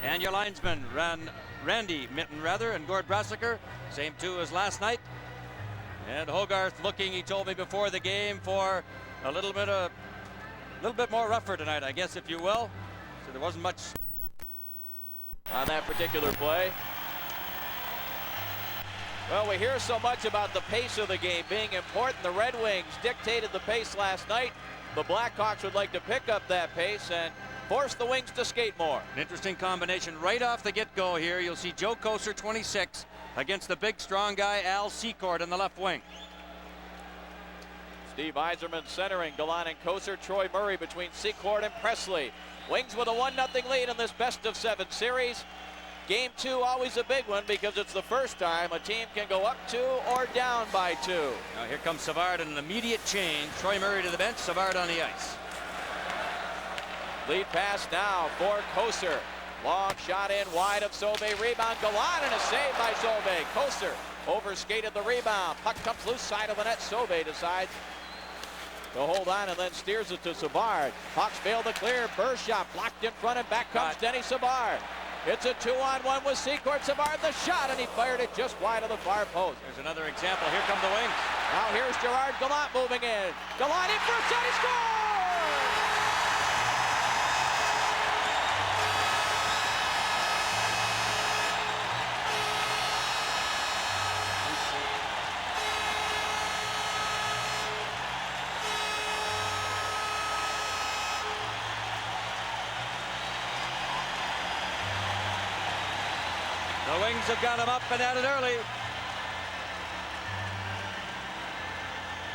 And your linesman, Randy Mitten, and Gord Brassiker, same two as last night. And Hogarth looking, he told me before the game, for a little bit more rougher tonight, I guess, if you will. So there wasn't much on that particular play. Well, we hear so much about the pace of the game being important. The Red Wings dictated the pace last night. The Blackhawks would like to pick up that pace and force the Wings to skate more. An interesting combination right off the get-go here. You'll see Joe Kocur, 26, against the big, strong guy, Al Secord, in the left wing. Steve Yzerman centering, Gallant and Kocur, Troy Murray between Secord and Presley. Wings with a 1-0 lead in this best-of-7 series. Game 2 always a big one because it's the first time a team can go up 2 or down by 2. Now here comes Savard in an immediate change. Troy Murray to the bench, Savard on the ice. Lead pass now for Kocur. Long shot in wide of Sauvé. Rebound, Gallant, and a save by Sauvé. Kocur overskated the rebound. Puck comes loose side of the net. Sauvé decides to hold on and then steers it to Savard. Hawks fail to clear. Burst shot blocked in front, and back comes Denny Savard. It's a 2-on-1 with Secord. Savard the shot, and he fired it just wide of the far post. There's another example. Here come the Wings. Now here's Gerard Gallant moving in. Gallant in for a shot. He scores! The Wings have got him up and at it early.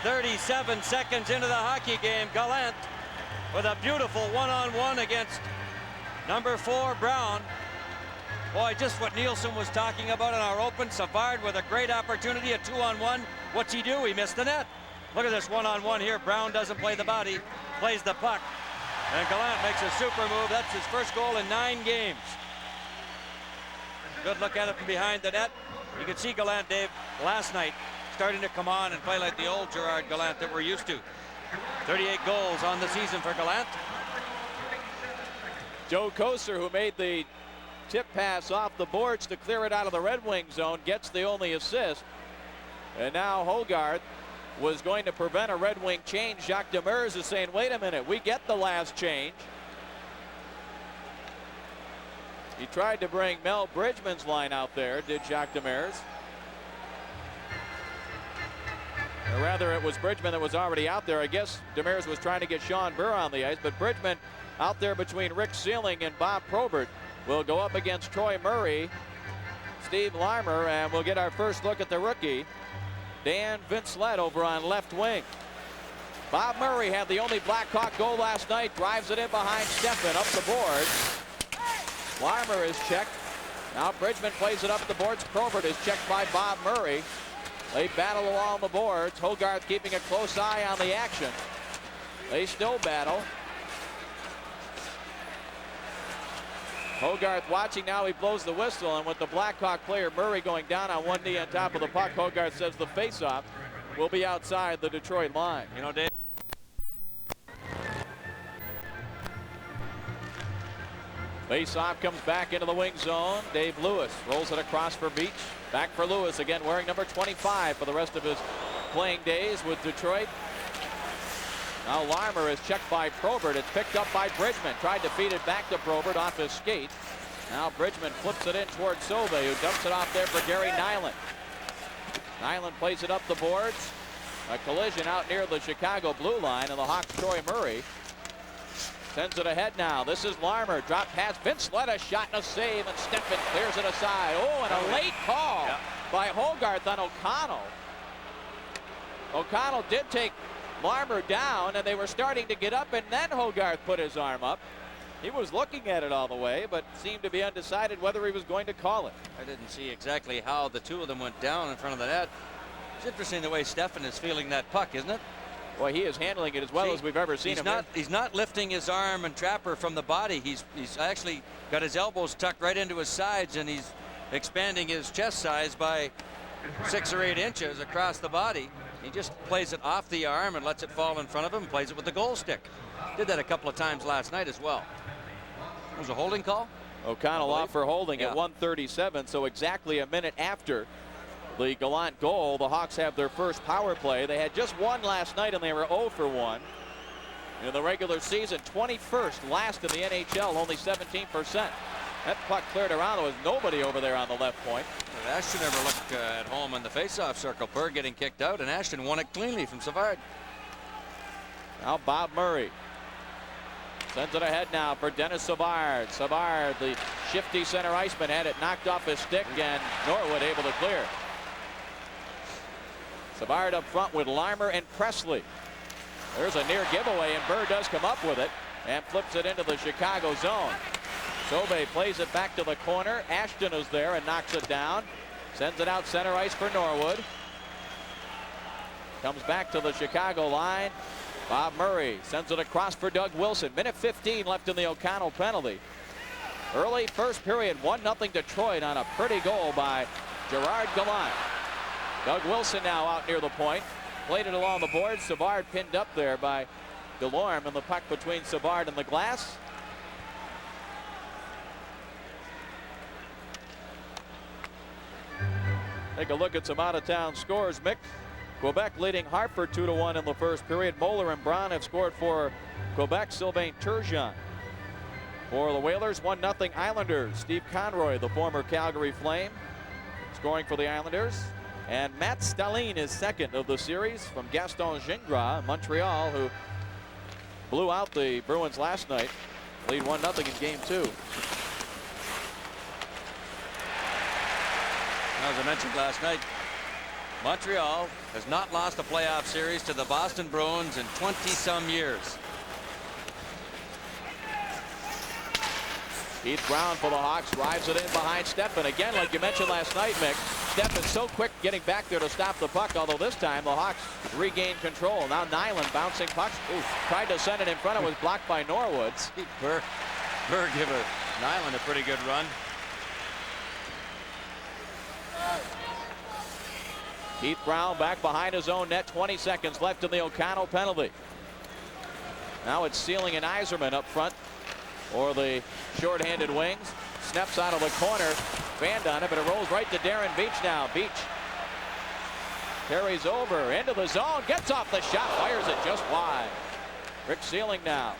37 seconds into the hockey game, Gallant with a beautiful one-on-one against number 4, Brown. Boy, just what Nielsen was talking about in our open. Savard with a great opportunity, a 2-on-1. What's he do? He missed the net. Look at this one-on-one here. Brown doesn't play the body, plays the puck. And Gallant makes a super move. That's his first goal in 9 games. Good look at it from behind the net. You could see Gallant, Dave, last night starting to come on and play like the old Gerard Gallant that we're used to. 38 goals on the season for Gallant. Joe Kocur, who made the tip pass off the boards to clear it out of the Red Wing zone, gets the only assist. And now Hogarth was going to prevent a Red Wing change. Jacques Demers is saying, wait a minute, we get the last change. He tried to bring Mel Bridgman's line out there, did Jacques Demers. Or rather, it was Bridgman that was already out there. I guess Demers was trying to get Sean Burr on the ice, but Bridgman out there between Rick Sealing and Bob Probert will go up against Troy Murray, Steve Larmer, and we'll get our first look at the rookie, Dan Vincelette, over on left wing. Bob Murray had the only Blackhawk goal last night, drives it in behind Steffen up the boards. Larmer is checked. Now Bridgman plays it up the boards. Probert is checked by Bob Murray. They battle along the boards. Hogarth keeping a close eye on the action. They still battle. Hogarth watching now. He blows the whistle, and with the Blackhawk player Murray going down on one knee on top of the puck, Hogarth says the faceoff will be outside the Detroit line. You know, Dave, Faceoff comes back into the wing zone. Dave Lewis rolls it across for Beach. Back for Lewis again, wearing number 25 for the rest of his playing days with Detroit. Now Larmer is checked by Probert. It's picked up by Bridgman. Tried to feed it back to Probert off his skate. Now Bridgman flips it in towards Sauvé, who dumps it off there for Gary Nyland. Nyland plays it up the boards. A collision out near the Chicago blue line, and the Hawks' Troy Murray sends it ahead now. This is Larmer. Drop pass. Vincelette, a shot and a save, and Steffen clears it aside. Oh, and a late call by Hogarth on O'Connell. O'Connell did take Larmer down, and they were starting to get up, and then Hogarth put his arm up. He was looking at it all the way, but seemed to be undecided whether he was going to call it. I didn't see exactly how the two of them went down in front of the net. It's interesting the way Steffen is feeling that puck, isn't it? Boy, he is handling it as well as we've ever seen him. He's not lifting his arm and trapper from the body. He's actually got his elbows tucked right into his sides, and he's expanding his chest size by 6 or 8 inches across the body. He just plays it off the arm and lets it fall in front of him and plays it with the goal stick. Did that a couple of times last night as well. It was a holding call? O'Connell off for holding at 1:37, so exactly a minute after the Gallant goal, the Hawks have their first power play. They had just one last night, and they were 0 for 1 in the regular season. 21st last in the NHL, only 17%. That puck cleared around. There was nobody over there on the left point. Ashton never looked at home in the faceoff circle. Berg getting kicked out, and Ashton won it cleanly from Savard. Now Bob Murray sends it ahead now for Dennis Savard. Savard, the shifty center iceman, had it knocked off his stick, and Norwood able to clear. Savard up front with Larmer and Presley. There's a near giveaway, and Berg does come up with it and flips it into the Chicago zone. Sobe plays it back to the corner. Ashton is there and knocks it down. Sends it out center ice for Norwood. Comes back to the Chicago line. Bob Murray sends it across for Doug Wilson. Minute 15 left in the O'Connell penalty. Early first period, 1-0 Detroit on a pretty goal by Gerard Gallant. Doug Wilson now out near the point. Played it along the boards. Savard pinned up there by Delorme, and the puck between Savard and the glass. Take a look at some out-of-town scores, Mick. Quebec leading Hartford 2-1 in the first period. Moeller and Braun have scored for Quebec. Sylvain Turgeon for the Whalers. 1-0 Islanders. Steve Conroy, the former Calgary Flame, scoring for the Islanders. And Matt Stalin is second of the series from Gaston Gingras, Montreal, who blew out the Bruins last night. Lead 1-0 in game 2. As I mentioned last night, Montreal has not lost a playoff series to the Boston Bruins in 20-some years. Keith Brown for the Hawks drives it in behind Steffen. Again, like you mentioned last night, Mick, Steffen so quick getting back there to stop the puck, although this time the Hawks regain control. Now Nyland bouncing pucks. Ooh, tried to send it in front. It was blocked by Norwood. Berg give Nyland a pretty good run. Keith Brown back behind his own net. 20 seconds left in the O'Connell penalty. Now it's Sealing and Yzerman up front or the short-handed wings. Snaps out of the corner. Band on it, but it rolls right to Darren Beach now. Beach carries over into the zone. Gets off the shot. Fires it just wide. Rick Sealing now.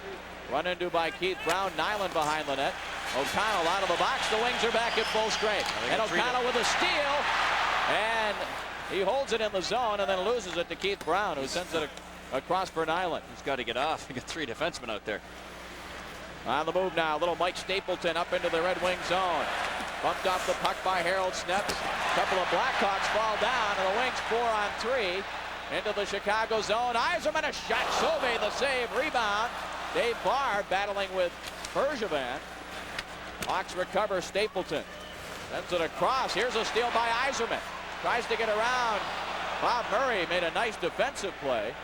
Run into by Keith Brown. Nyland behind the net. O'Connell out of the box. The wings are back at full strength. And O'Connell with a steal. And he holds it in the zone and then loses it to Keith Brown, who sends it across for Nyland. He's got to get off. He got 3 defensemen out there. On the move now, little Mike Stapleton up into the Red Wing zone. Bumped off the puck by Harold Sneps. A couple of Blackhawks fall down, and the Wings 4-on-3 into the Chicago zone. Yzerman a shot. Sauvé the save. Rebound. Dave Barr battling with Bergevin. Hawks recover Stapleton. Sends it across. Here's a steal by Yzerman. Tries to get around. Bob Murray made a nice defensive play.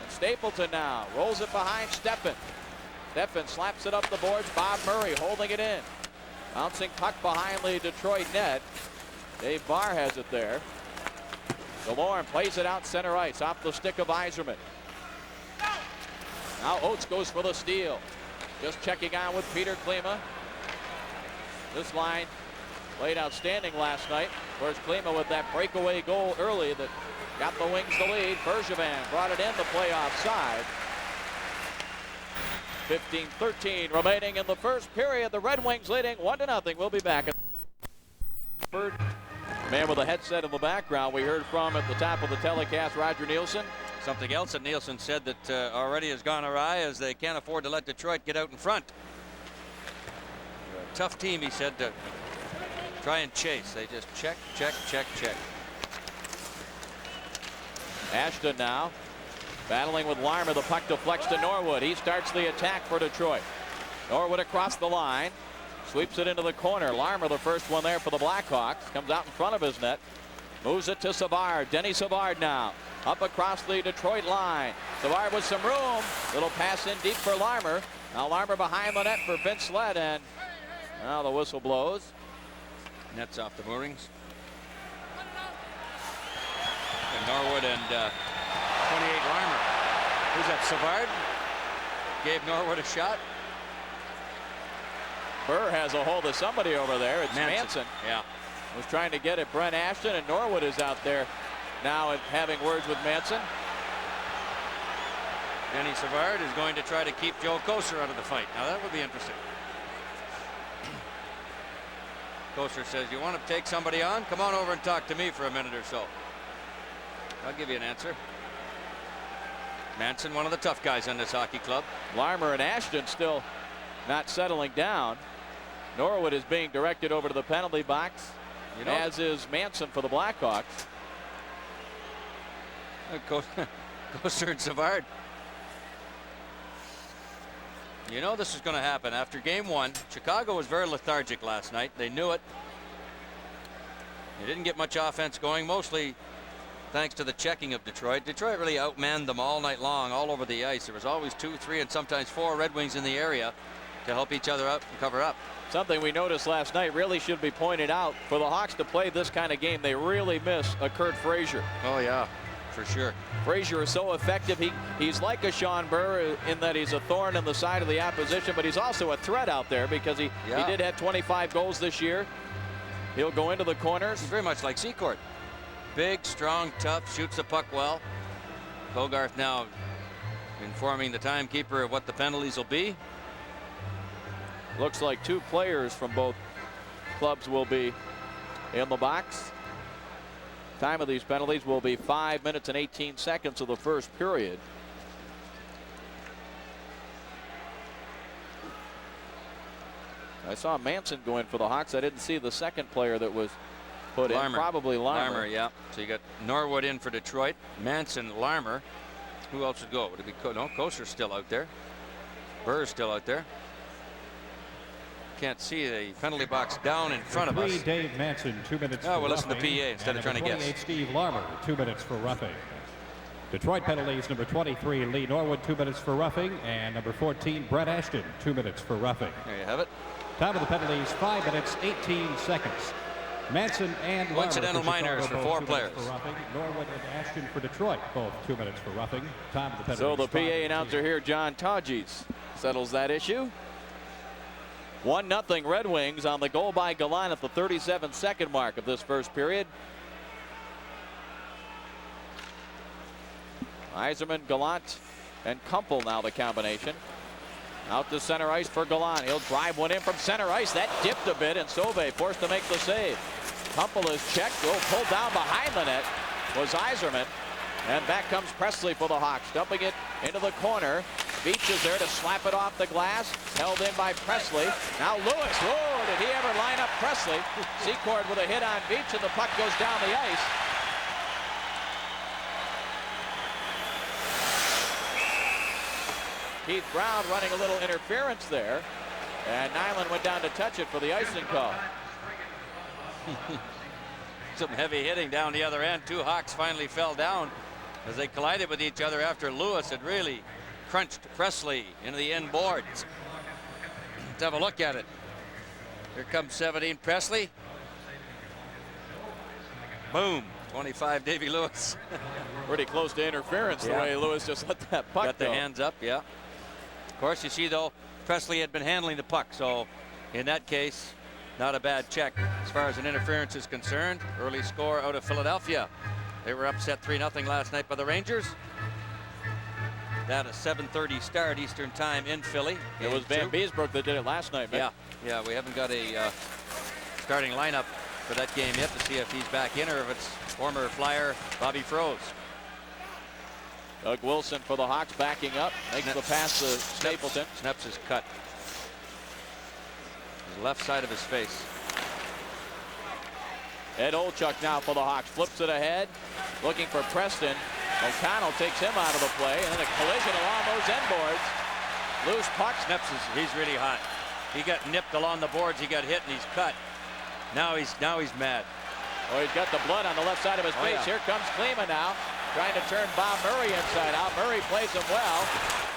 And Stapleton now rolls it behind Steffen. Steffen slaps it up the boards. Bob Murray holding it in. Bouncing puck behind the Detroit net. Dave Barr has it there. Delorme plays it out center ice off the stick of Yzerman. Now Oates goes for the steal. Just checking on with Peter Klima. This line played outstanding last night. Of course, Klima with that breakaway goal early that got the Wings the lead. Bergevin brought it in the playoff side. 15-13 remaining in the first period. The Red Wings leading 1-0. We'll be back. Man with a headset in the background we heard from at the top of the telecast, Roger Nielsen. Something else that Nielsen said that already has gone awry is they can't afford to let Detroit get out in front. They're a tough team, he said, to try and chase. They just check, check, check, check. Ashton now battling with Larmer. The puck deflects to Norwood. He starts the attack for Detroit. Norwood across the line. Sweeps it into the corner. Larmer, the first one there for the Blackhawks. Comes out in front of his net. Moves it to Savard. Denny Savard now. Up across the Detroit line. Savard with some room. Little pass in deep for Larmer. Now Larmer behind the net for Vince Sled. And now the whistle blows. Net's off the moorings. And Norwood and 28 Larmer. Who's that, Savard? Gave Norwood a shot. Burr has a hold of somebody over there. It's Manson. Yeah. Was trying to get at Brent Ashton, and Norwood is out there now and having words with Manson. Denny Savard is going to try to keep Joe Kocur out of the fight. Now that would be interesting. Kocur says, you want to take somebody on? Come on over and talk to me for a minute or so. I'll give you an answer. Manson, one of the tough guys on this hockey club. Larmer and Ashton still not settling down. Norwood is being directed over to the penalty box, as is Manson for the Blackhawks. Kocur and Savard. You know this is going to happen. After game 1, Chicago was very lethargic last night. They knew it. They didn't get much offense going, mostly thanks to the checking of Detroit. Detroit really outmanned them all night long, all over the ice. There was always 2, 3, and sometimes 4 Red Wings in the area to help each other up and cover up. Something we noticed last night really should be pointed out. For the Hawks to play this kind of game, they really miss a Kurt Frazier. Oh, yeah. For sure. Frazier is so effective. He's like a Sean Burr in that he's a thorn in the side of the opposition, but he's also a threat out there because he did have 25 goals this year. He'll go into the corners. He's very much like Secord. Big, strong, tough, shoots the puck well. Hogarth now informing the timekeeper of what the penalties will be. Looks like 2 players from both clubs will be in the box. Time of these penalties will be 5 minutes and 18 seconds of the first period. I saw Manson go in for the Hawks. I didn't see the second player that was put in. Probably Larmer. Larmer, yeah. So you got Norwood in for Detroit. Manson, Larmer. Who else would go? Would it be no? Kocur's still out there. Burr's still out there. Can't see the penalty box down in front of us. Dave Manson, 2 minutes. Oh, we'll listen to the PA instead of trying to guess. Steve Larmer, 2 minutes for roughing. Detroit penalties: number 23, Lee Norwood, 2 minutes for roughing, and number 14, Brett Ashton, 2 minutes for roughing. There you have it. Time of the penalties: 5 minutes, 18 seconds. Manson and Larmer coincidental minors for 4 players. For roughing. Norwood and Ashton for Detroit, both 2 minutes for roughing. Time of the penalties. So the PA announcer here, John Todges, settles that issue. 1-0 Red Wings on the goal by Gallant at the 37-second mark of this first period. Yzerman, Gallant, and Kumpel now the combination. Out to center ice for Gallant. He'll drive one in from center ice. That dipped a bit, and Sauve forced to make the save. Kumpel is checked. Pulled down behind the net was Yzerman. And back comes Presley for the Hawks, dumping it into the corner. Beach is there to slap it off the glass. Held in by Presley. Now Lewis. Oh, did he ever line up Presley? Secord with a hit on Beach, and the puck goes down the ice. Keith Brown running a little interference there. And Nyland went down to touch it for the icing call. Some heavy hitting down the other end. 2 Hawks finally fell down as they collided with each other after Lewis had really crunched Presley into the end boards. Let's have a look at it. Here comes 17 Presley. Boom. 25 Davy Lewis. Pretty close to interference the way Lewis just let that puck Got the hands up, yeah. Of course, you see, though, Presley had been handling the puck, so in that case, not a bad check as far as an interference is concerned. Early score out of Philadelphia. They were upset 3-0 last night by the Rangers. That a 7:30 start Eastern time in Philly. It was Van Beesbrook that did it last night, man. Yeah, we haven't got a starting lineup for that game yet to see if he's back in or if it's former Flyer Bobby Froese. Doug Wilson for the Hawks backing up. Makes the pass to Stapleton. Snaps his cut. His left side of his face. Ed Olchuk now for the Hawks. Flips it ahead. Looking for Preston. O'Connell takes him out of the play. And then a collision along those end boards. Loose puck. Snaps he's really hot. He got nipped along the boards. He got hit and he's cut. Now he's mad. Oh, he's got the blood on the left side of his face. Here comes Klima now. Trying to turn Bob Murray inside out. Murray plays him well.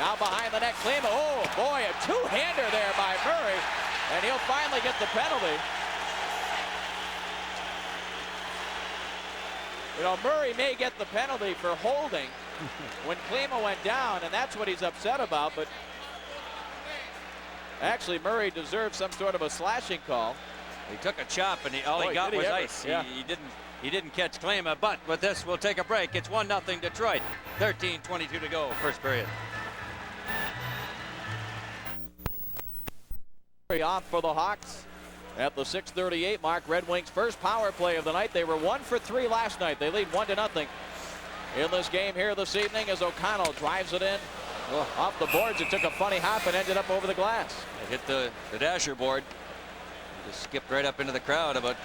Now behind the net, Klima. Oh, boy, a two-hander there by Murray. And he'll finally get the penalty. You know, Murray may get the penalty for holding when Klima went down, and that's what he's upset about. But Actually, Murray deserved some sort of a slashing call. He took a chop, and all he got was ice. Yeah. He didn't catch Klima, but with this, we'll take a break. It's 1-0 Detroit. 13:22 to go, first period. Off for the Hawks at the 6:38 mark. Red Wings' first power play of the night. They were 1 for 3 last night. They lead 1-0 in this game here this evening as O'Connell drives it in off the boards. It took a funny hop and ended up over the glass. It hit the dasher board. Just skipped right up into the crowd about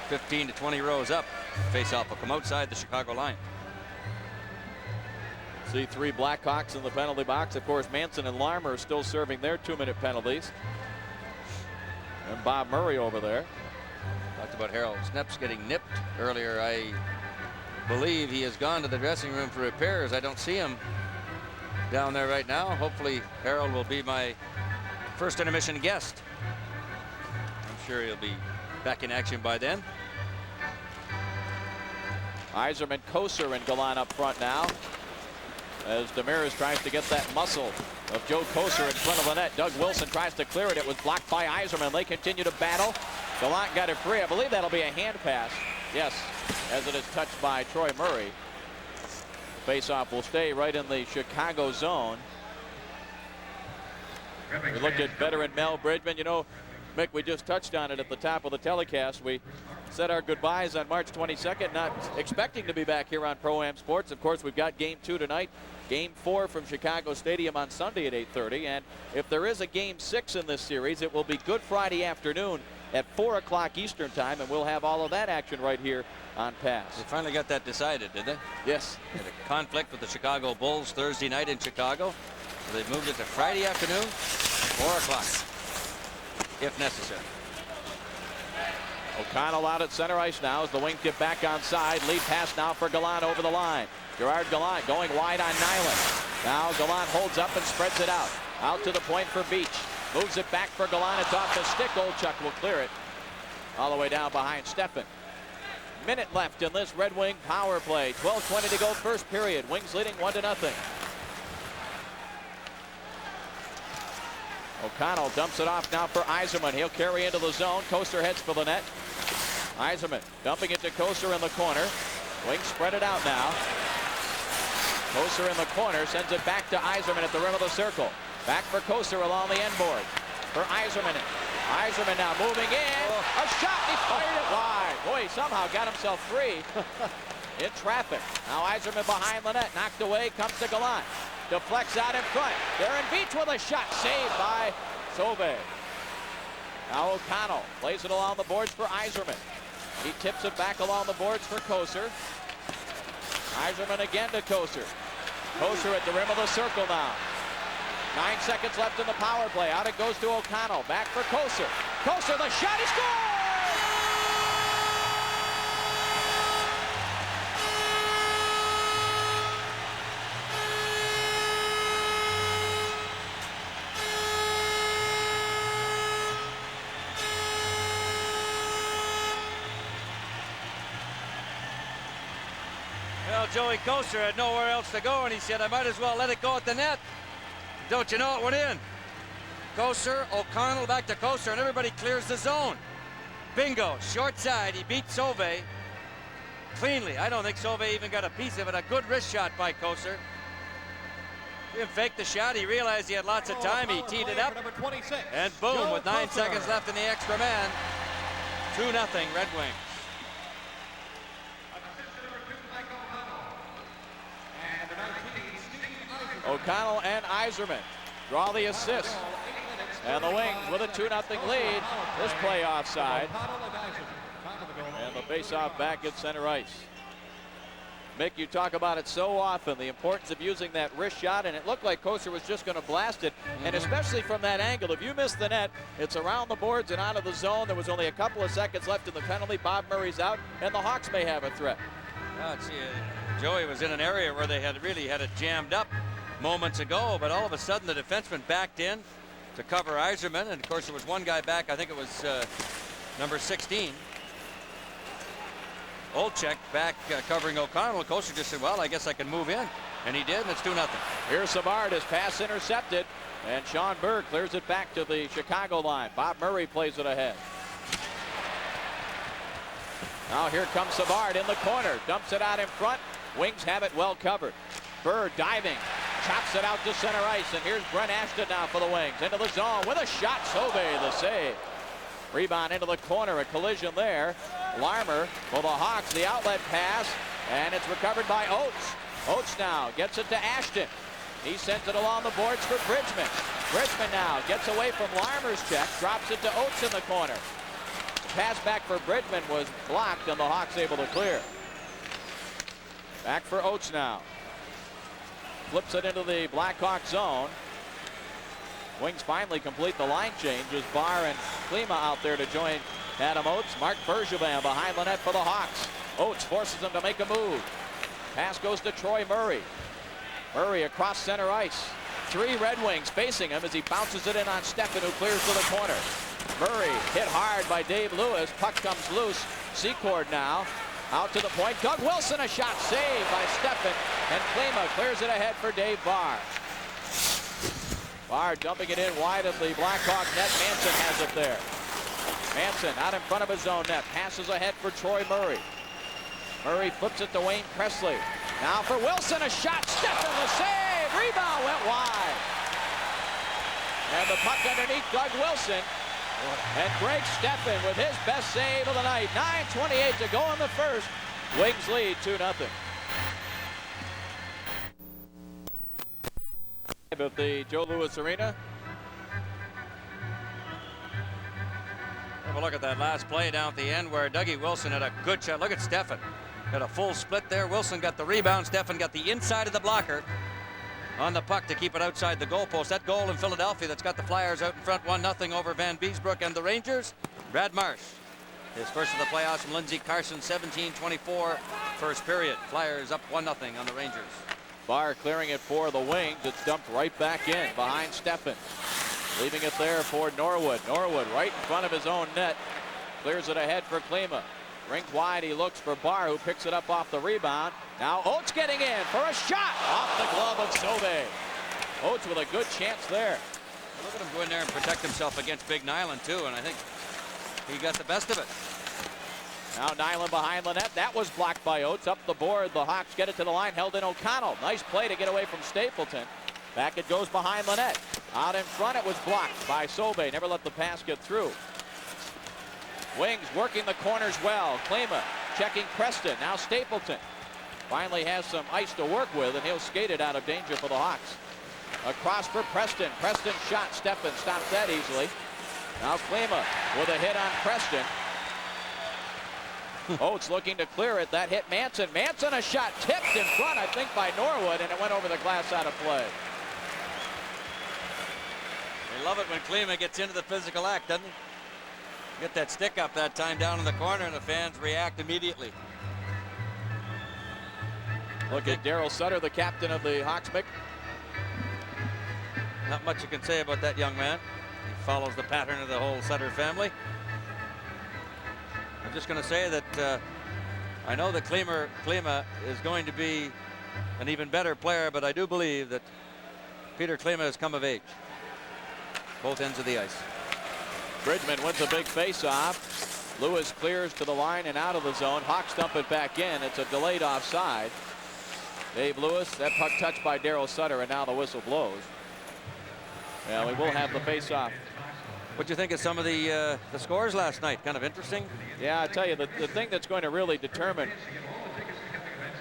15 to 20 rows up. Face-off will come outside the Chicago line. See 3 Blackhawks in the penalty box. Of course, Manson and Larmer are still serving their 2-minute penalties. And Bob Murray over there. Talked about Harold Snep's getting nipped earlier. I believe he has gone to the dressing room for repairs. I don't see him down there right now. Hopefully Harold will be my first intermission guest. I'm sure he'll be back in action by then. Yzerman, Kocur, and Gallant up front now, as Demers tries to get that muscle of Joe Kocur in front of the net. Doug Wilson tries to clear it. It was blocked by Yzerman. They continue to battle. Gallant got it free. I believe that'll be a hand pass. Yes, as it is touched by Troy Murray. Face-off will stay right in the Chicago zone. We looked at veteran Mel Bridgman. You know, Mick, we just touched on it at the top of the telecast. We said our goodbyes on March 22nd, not expecting to be back here on Pro-Am Sports. Of course, we've got Game 2 tonight, Game 4 from Chicago Stadium on Sunday at 8:30. And if there is a Game 6 in this series, it will be Good Friday afternoon at 4 o'clock Eastern time, and we'll have all of that action right here on Pass. They finally got that decided, did they? Yes. They had a conflict with the Chicago Bulls Thursday night in Chicago. So they've moved it to Friday afternoon, 4 o'clock, if necessary. O'Connell out at center ice now as the Wings get back on side. Lead pass now for Gallant over the line. Gerard Gallant going wide on Nyland. Now Gallant holds up and spreads it out. Out to the point for Beach. Moves it back for Gallant. It's off the stick. Olchuk will clear it all the way down behind Steffen. Minute left in this Red Wing power play. 12:20 to go first period. Wings leading 1-0. O'Connell dumps it off now for Yzerman. He'll carry into the zone. Kocur heads for the net. Yzerman dumping it to Kocur in the corner. Wings spread it out now. Kocur in the corner sends it back to Yzerman at the rim of the circle. Back for Kocur along the end board. For Yzerman. Yzerman now moving in. A shot. He fired it wide. Boy, he somehow got himself free in traffic. Now Yzerman behind the net. Knocked away. Comes to Gallant. Deflects out in front. Darren Beach with a shot. Saved by Sauvé. Now O'Connell plays it along the boards for Yzerman. He tips it back along the boards for Kocur. Yzerman again to Kocur. Kocur at the rim of the circle now. 9 seconds left in the power play. Out it goes to O'Connell. Back for Kocur. Kocur, the shot. He scores! Well, Joey Kocur had nowhere else to go, and he said, I might as well let it go at the net. Don't you know it went in? Kocur, O'Connell back to Kocur, and everybody clears the zone. Bingo, short side. He beat Sauvé cleanly. I don't think Sauvé even got a piece of it. A good wrist shot by Kocur. He didn't fake the shot. He realized he had lots of time. He teed it up. And boom, with 9 seconds left in the extra man. 2-0 Red Wings. O'Connell and Yzerman draw the assist. And the Wings with a 2-0 lead. This play offside. And the face-off back at center ice. Mick, you talk about it so often, the importance of using that wrist shot, and it looked like Kocur was just going to blast it. And especially from that angle, if you miss the net, it's around the boards and out of the zone. There was only a couple of seconds left in the penalty. Bob Murray's out, and the Hawks may have a threat. Joey was in an area where they had really had it jammed up moments ago, but all of a sudden the defenseman backed in to cover Yzerman, and of course there was one guy back. I think it was number 16, Olchuk, back covering O'Connell. Kocur just said, well, I guess I can move in. And he did, and it's 2-0. Here's Savard, his pass intercepted, and Sean Berg clears it back to the Chicago line. Bob Murray plays it ahead. Now here comes Savard in the corner, dumps it out in front. Wings have it well covered. Berg diving, chops it out to center ice, and here's Brent Ashton now for the Wings. Into the zone with a shot, Sauvé the save. Rebound into the corner, a collision there. Larmer for the Hawks, the outlet pass, and it's recovered by Oates. Oates now gets it to Ashton. He sends it along the boards for Bridgman. Bridgman now gets away from Larmer's check, drops it to Oates in the corner. The pass back for Bridgman was blocked, and the Hawks able to clear. Back for Oates now. Flips it into the Blackhawks zone. Wings finally complete the line change as Barr and Klima out there to join Adam Oates. Marc Bergevin behind the net for the Hawks. Oates forces him to make a move. Pass goes to Troy Murray. Murray across center ice. 3 Red Wings facing him as he bounces it in on Steffen, who clears to the corner. Murray hit hard by Dave Lewis. Puck comes loose. Secord now out to the point. Doug Wilson, a shot saved by Steffen, and Klima clears it ahead for Dave Barr. Barr dumping it in wide of the Blackhawk net. Manson has it there. Manson out in front of his own net. Passes ahead for Troy Murray. Murray flips it to Wayne Presley. Now for Wilson, a shot. Steffen the save. Rebound went wide. And the puck underneath Doug Wilson. And Greg Steffen with his best save of the night. 9:28 to go in the first. Wings lead 2-0. At the Joe Louis Arena. Have a look at that last play down at the end where Dougie Wilson had a good shot. Look at Steffen. Had a full split there. Wilson got the rebound. Steffen got the inside of the blocker on the puck to keep it outside the goalpost. That goal in Philadelphia that's got the Flyers out in front 1-0 over Van Beesbrook and the Rangers. Brad Marsh, his first of the playoffs from Lindsey Carson, 17-24 first period. Flyers up 1-0 on the Rangers. Barr clearing it for the Wings. It's dumped right back in behind Steffen. Leaving it there for Norwood. Norwood right in front of his own net. Clears it ahead for Klima. Rink wide, he looks for Barr, who picks it up off the rebound. Now Oates getting in for a shot off the glove of Sauvé. Oates with a good chance there. Look at him go in there and protect himself against Big Nyland too, and I think he got the best of it. Now Nyland behind the net. That was blocked by Oates. Up the board, the Hawks get it to the line, held in O'Connell. Nice play to get away from Stapleton. Back it goes behind the net. Out in front, it was blocked by Sauvé. Never let the pass get through. Wings working the corners well. Klima checking Preston. Now Stapleton finally has some ice to work with, and he'll skate it out of danger for the Hawks. Across for Preston. Preston shot. Steffen stops that easily. Now Klima with a hit on Preston. Oates looking to clear it. That hit Manson. Manson, a shot tipped in front, I think, by Norwood, and it went over the glass out of play. They love it when Klima gets into the physical act, doesn't he? Get that stick up that time down in the corner, and the fans react immediately. Look at Daryl Sutter, the captain of the Hawks. Not much you can say about that young man. He follows the pattern of the whole Sutter family. I'm just going to say that I know that Klima is going to be an even better player, but I do believe that Peter Klima has come of age. Both ends of the ice. Bridgman wins a big face-off. Lewis clears to the line and out of the zone. Hawks dump it back in. It's a delayed offside. Dave Lewis, that puck touched by Daryl Sutter, and now the whistle blows. Yeah, we will have the face-off. What do you think of some of the scores last night? Kind of interesting. Yeah, I tell you, the thing that's going to really determine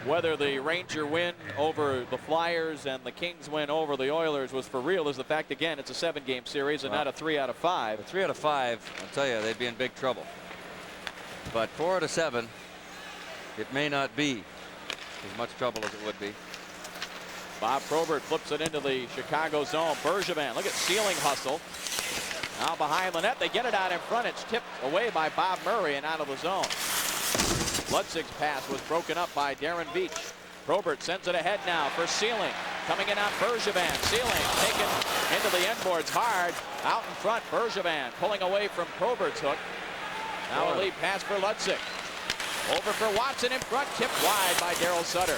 whether the Ranger win over the Flyers and the Kings win over the Oilers was for real is the fact, again, it's a 7-game series and not a 3 out of 5. A 3 out of 5, I'll tell you, they'd be in big trouble. But 4 out of 7, it may not be as much trouble as it would be. Bob Probert flips it into the Chicago zone. Bergevin, look at ceiling hustle. Now behind the net, they get it out in front. It's tipped away by Bob Murray and out of the zone. Lutzig's pass was broken up by Darren Beach. Probert sends it ahead now for Sealing. Coming in on Bergevin. Sealing taken into the end boards hard. Out in front, Bergevin pulling away from Probert's hook. Now a lead pass for Lutzig. Over for Watson in front, tipped wide by Daryl Sutter.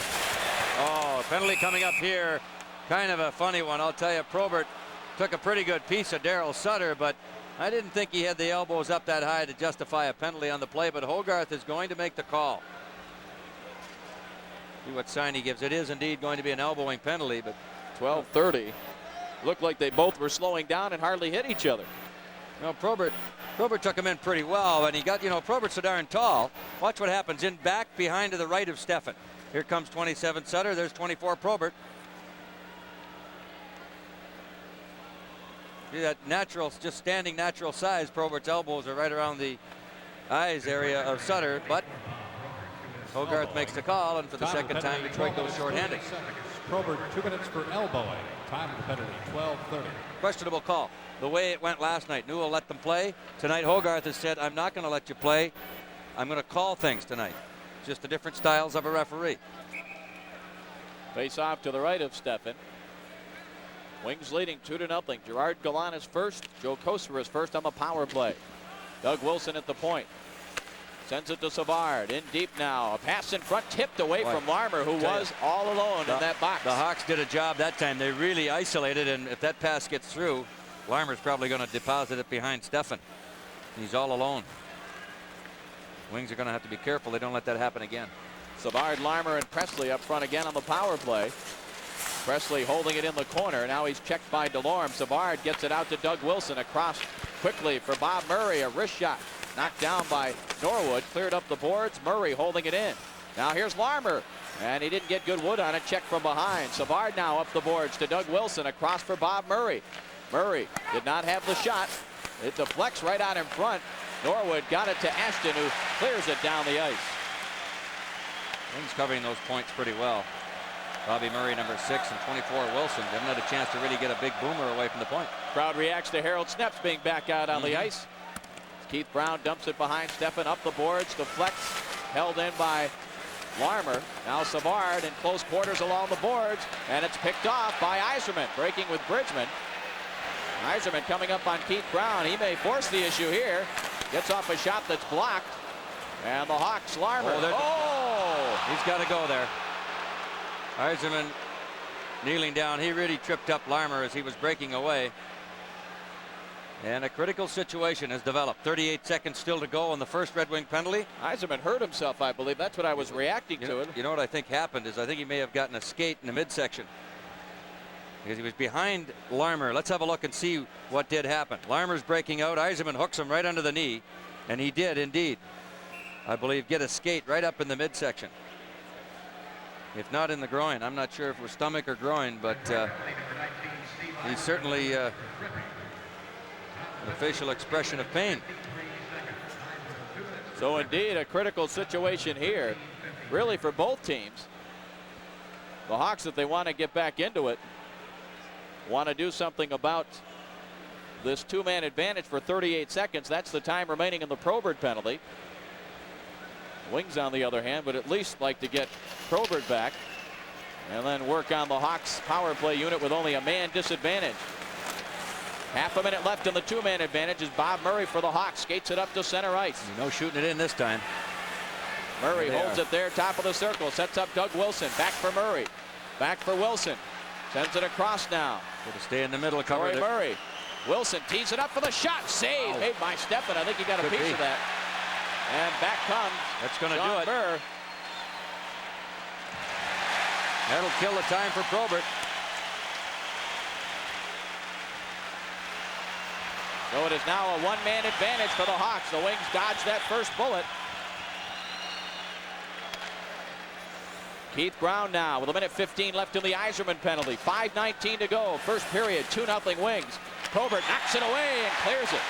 Oh, penalty coming up here. Kind of a funny one, I'll tell you. Probert took a pretty good piece of Daryl Sutter, but I didn't think he had the elbows up that high to justify a penalty on the play, but Hogarth is going to make the call. See what sign he gives. It is indeed going to be an elbowing penalty, but 12:30. Looked like they both were slowing down and hardly hit each other. well, Probert took him in pretty well, and he got, Probert's so darn tall. Watch what happens in back behind to the right of Steffen. Here comes 27 Sutter. There's 24 Probert. See that natural, just standing natural size. Probert's elbows are right around the eyes area of Sutter, but Hogarth makes the call, and for the second time, Detroit goes shorthanded. Probert 2 minutes for elbowing. Time of the penalty, 12:30. Questionable call. The way it went last night, Newell let them play. Tonight, Hogarth has said, I'm not going to let you play. I'm going to call things tonight. Just the different styles of a referee. Face off to the right of Steffen. Wings leading 2-0. Gerard Gallant is first. Joe Kocur is first on the power play. Doug Wilson at the point. Sends it to Savard. In deep now. A pass in front, tipped away from Larmer, who was all alone in that box. The Hawks did a job that time. They really isolated, and if that pass gets through, Larmer's probably going to deposit it behind Steffen. He's all alone. Wings are going to have to be careful they don't let that happen again. Savard, Larmer, and Presley up front again on the power play. Presley holding it in the corner. Now he's checked by Delorme. Savard gets it out to Doug Wilson. Across quickly for Bob Murray. A wrist shot knocked down by Norwood. Cleared up the boards. Murray holding it in. Now here's Larmer. And he didn't get good wood on it. Check from behind. Savard now up the boards to Doug Wilson. Across for Bob Murray. Murray did not have the shot. It deflects right out in front. Norwood got it to Ashton, who clears it down the ice. Wings covering those points pretty well. Bobby Murray, number 6, and 24 Wilson. Didn't have a chance to really get a big boomer away from the point. Crowd reacts to Harold Snepps being back out on the ice. Keith Brown dumps it behind Steffen, up the boards, deflects, held in by Larmer. Now Savard in close quarters along the boards, and it's picked off by Yzerman, breaking with Bridgman. Yzerman coming up on Keith Brown. He may force the issue here. Gets off a shot that's blocked. And the Hawks, Larmer. He's got to go there. Yzerman kneeling down. He really tripped up Larmer as he was breaking away. And a critical situation has developed. 38 seconds still to go on the first Red Wing penalty. Yzerman hurt himself, I believe. That's what I was reacting to. You know what I think happened is I think he may have gotten a skate in the midsection, because he was behind Larmer. Let's have a look and see what did happen. Larmer's breaking out. Yzerman hooks him right under the knee, and he did indeed, I believe, get a skate right up in the midsection. If not in the groin. I'm not sure if it was stomach or groin, but he's certainly a facial expression of pain. So indeed a critical situation here, really, for both teams. The Hawks, if they want to get back into it, want to do something about this two-man advantage for 38 seconds. That's the time remaining in the Probert penalty. Wings, on the other hand, would at least like to get Probert back and then work on the Hawks power play unit with only a man disadvantage. Half a minute left in the two-man advantage as Bob Murray for the Hawks skates it up to center ice. No shooting it in this time. Murray holds it there, top of the circle, sets up Doug Wilson. Back for Murray. Back for Wilson. Sends it across now. To stay in the middle of cover. Murray. Wilson tees it up for the shot. Save made by Steffen. I think he got a piece of that. And back comes. That's going to do it. Burr. That'll kill the time for Probert. So it is now a one-man advantage for the Hawks. The Wings dodge that first bullet. Keith Brown now with 1:15 left in the Yzerman penalty. 5:19 to go. First period, 2-0 Wings. Probert knocks it away and clears it.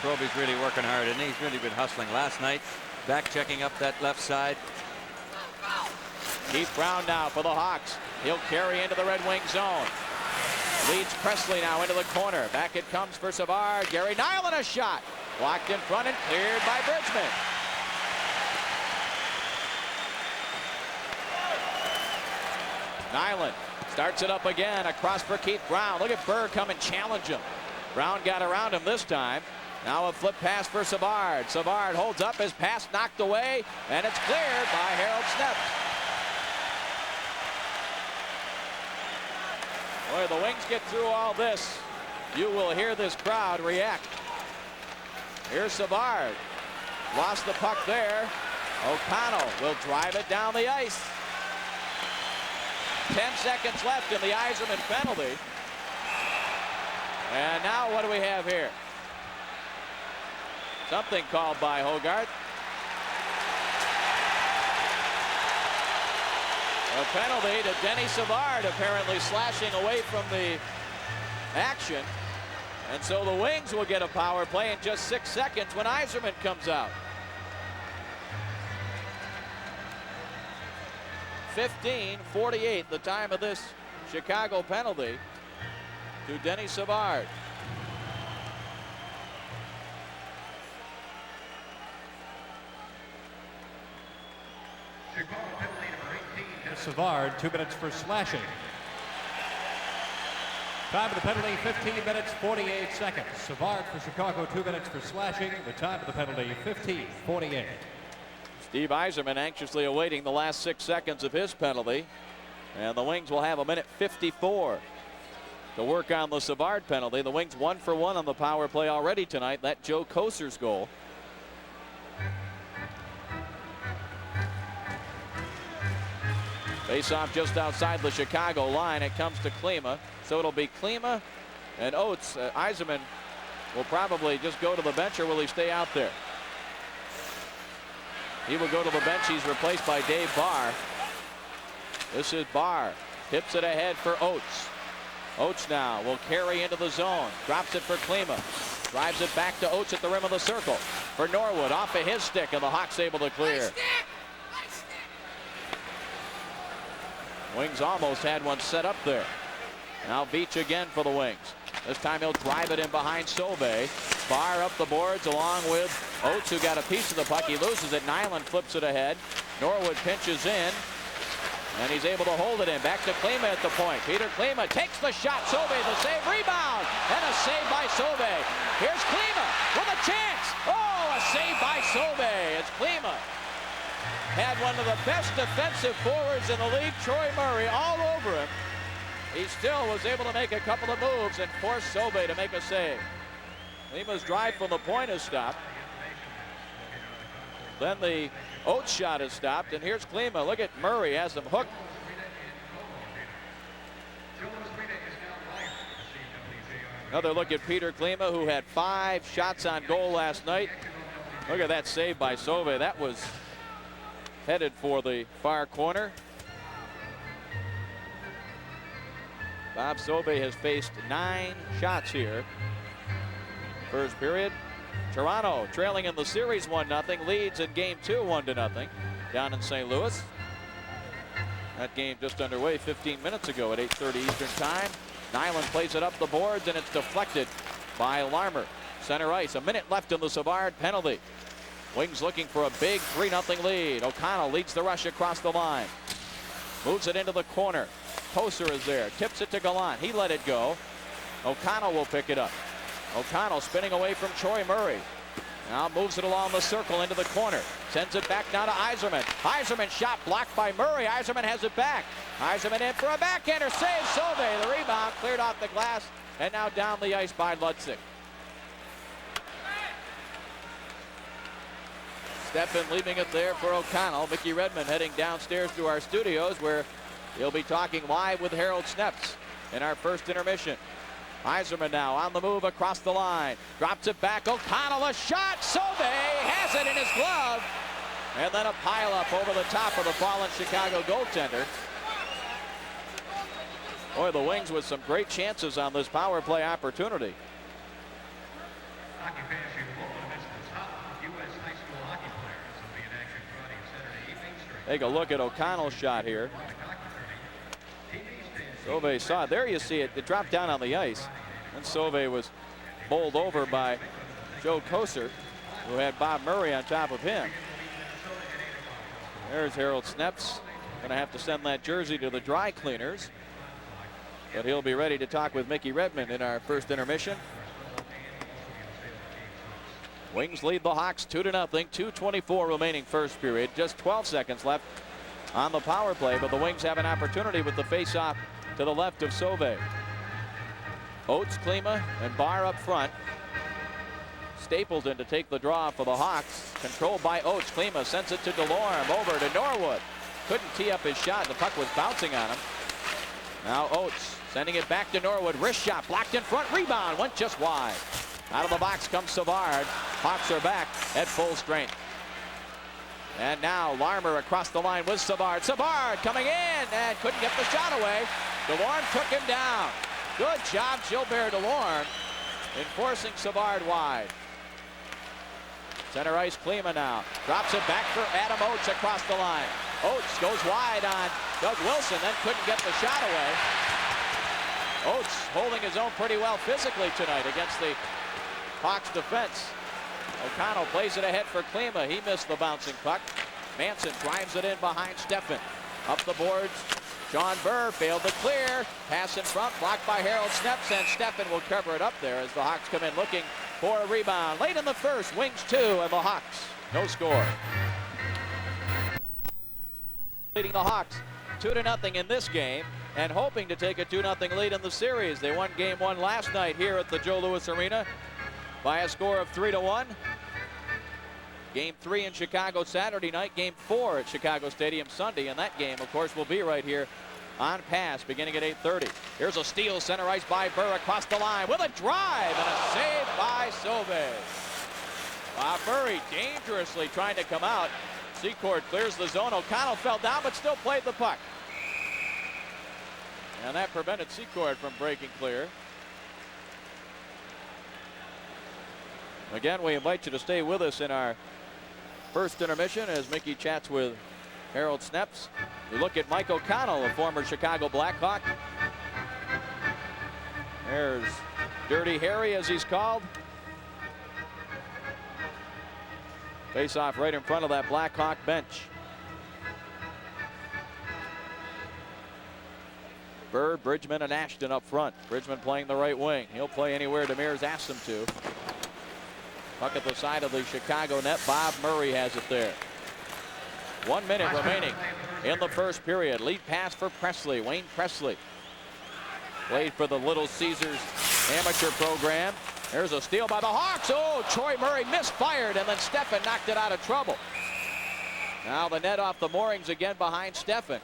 Proby's really working hard, and he's really been hustling last night. Back checking up that left side. Keith Brown now for the Hawks. He'll carry into the Red Wing zone. Leads Presley now into the corner. Back it comes for Savard. Gary Nyland a shot. Blocked in front and cleared by Bridgman. Nyland starts it up again. Across for Keith Brown. Look at Burr come and challenge him. Brown got around him this time. Now a flip pass for Savard. Savard holds up, his pass knocked away, and it's cleared by Harold Snepps. Boy, the Wings get through all this. You will hear this crowd react. Here's Savard. Lost the puck there. O'Connell will drive it down the ice. 10 seconds left in the Yzerman penalty. And now what do we have here? Something called by Hogarth. A penalty to Denny Savard, apparently slashing away from the action. And so the Wings will get a power play in just 6 seconds when Yzerman comes out. 15:48, the time of this Chicago penalty to Denny Savard. Savard, 2 minutes for slashing. Time of the penalty, 15 minutes, 48 seconds. Savard for Chicago, 2 minutes for slashing. The time of the penalty, 15:48. Steve Yzerman anxiously awaiting the last 6 seconds of his penalty. And the Wings will have a minute 54 to work on the Savard penalty. The Wings 1 for 1 on the power play already tonight. That Joe Koser's goal. Face-off just outside the Chicago line. It comes to Klima. So it'll be Klima and Oates. Yzerman will probably just go to the bench, or will he stay out there? He will go to the bench. He's replaced by Dave Barr. This is Barr. Tips it ahead for Oates. Oates now will carry into the zone. Drops it for Klima. Drives it back to Oates at the rim of the circle. For Norwood, off of his stick, and the Hawks able to clear. Wings almost had one set up there. Now Beach again for the Wings. This time he'll drive it in behind Sauvé. Barr up the boards along with Oates, who got a piece of the puck. He loses it. Nyland flips it ahead. Norwood pinches in, and he's able to hold it in. Back to Klima at the point. Peter Klima takes the shot. Sauvé the save, rebound, and a save by Sauvé. Here's Klima with a chance. Oh, a save by Sauvé. It's Klima. Had one of the best defensive forwards in the league, Troy Murray, all over him. He still was able to make a couple of moves and force Sauvé to make a save. Klima's drive from the point is stopped. Then the Oates shot is stopped, and here's Klima. Look at Murray, has him hooked. Another look at Peter Klima, who had 5 shots on goal last night. Look at that save by Sauvé. That was headed for the far corner. Bob Sauvé has faced 9 shots here. First period. Toronto trailing in the series 1-0, leads in game 2 1-0 down in St. Louis. That game just underway 15 minutes ago at 8:30 Eastern time. Nyland plays it up the boards, and it's deflected by Larmer. Center ice, a minute left in the Savard penalty. Wings looking for a big 3-0 lead. O'Connell leads the rush across the line. Moves it into the corner. Koser is there. Tips it to Gallant. He let it go. O'Connell will pick it up. O'Connell spinning away from Troy Murray. Now moves it along the circle into the corner. Sends it back now to Yzerman. Yzerman shot blocked by Murray. Yzerman has it back. Yzerman in for a backhander. Saves Sauvé. The rebound cleared off the glass, and now down the ice by Lutzig. Steffen leaving it there for O'Connell. Mickey Redmond heading downstairs to our studios, where he'll be talking live with Harold Snepps in our first intermission. Yzerman now on the move across the line. Drops it back. O'Connell, a shot. Sauvé has it in his glove. And then a pile-up over the top of the fallen Chicago goaltender. Boy, the Wings with some great chances on this power play opportunity. Take a look at O'Connell's shot here. Sauvé saw it. There you see it. It dropped down on the ice. And Sauvé was bowled over by Joe Koser, who had Bob Murray on top of him. There's Harold Snepps. Going to have to send that jersey to the dry cleaners. But he'll be ready to talk with Mickey Redmond in our first intermission. Wings lead the Hawks 2-0. 2:24 remaining first period. Just 12 seconds left on the power play, but the Wings have an opportunity with the face-off to the left of Sauve. Oates, Klima, and Barr up front. Stapleton to take the draw for the Hawks. Controlled by Oates. Klima sends it to Delorme. Over to Norwood. Couldn't tee up his shot. The puck was bouncing on him. Now Oates sending it back to Norwood. Wrist shot blocked in front. Rebound went just wide. Out of the box comes Savard. Hawks are back at full strength. And now Larmer across the line with Savard. Savard coming in and couldn't get the shot away. Delorme took him down. Good job, Gilbert Delorme, enforcing Savard wide. Center ice, Klima now. Drops it back for Adam Oates across the line. Oates goes wide on Doug Wilson, then couldn't get the shot away. Oates holding his own pretty well physically tonight against the Hawks defense. O'Connell plays it ahead for Klima. He missed the bouncing puck. Manson drives it in behind Steffen. Up the boards, John Burr failed to clear. Pass in front, blocked by Harold Snepps, and Steffen will cover it up there as the Hawks come in looking for a rebound. Late in the first, Wings 2, and the Hawks no score. Leading the Hawks 2-0 in this game and hoping to take a 2-0 lead in the series. They won Game 1 last night here at the Joe Louis Arena by a score of 3-1. Game 3 in Chicago Saturday night. Game 4 at Chicago Stadium Sunday. And that game, of course, will be right here on Pass beginning at 8:30. Here's a steal, center ice by Burr across the line with a drive and a save by Sauve. Bob Murray dangerously trying to come out. Secord clears the zone. O'Connell fell down but still played the puck. And that prevented Secord from breaking clear. Again, we invite you to stay with us in our first intermission as Mickey chats with Harold Snepps. We look at Mike O'Connell, a former Chicago Blackhawk. There's Dirty Harry, as he's called. Face off right in front of that Blackhawk bench. Bird, Bridgman, and Ashton up front. Bridgman playing the right wing. He'll play anywhere Demir's asked him to. Puck at the side of the Chicago net. Bob Murray has it there. 1 minute remaining in the first period. Lead pass for Presley. Wayne Presley played for the Little Caesars amateur program. There's a steal by the Hawks. Oh, Troy Murray misfired, and then Steffen knocked it out of trouble. Now the net off the moorings again behind Steffen.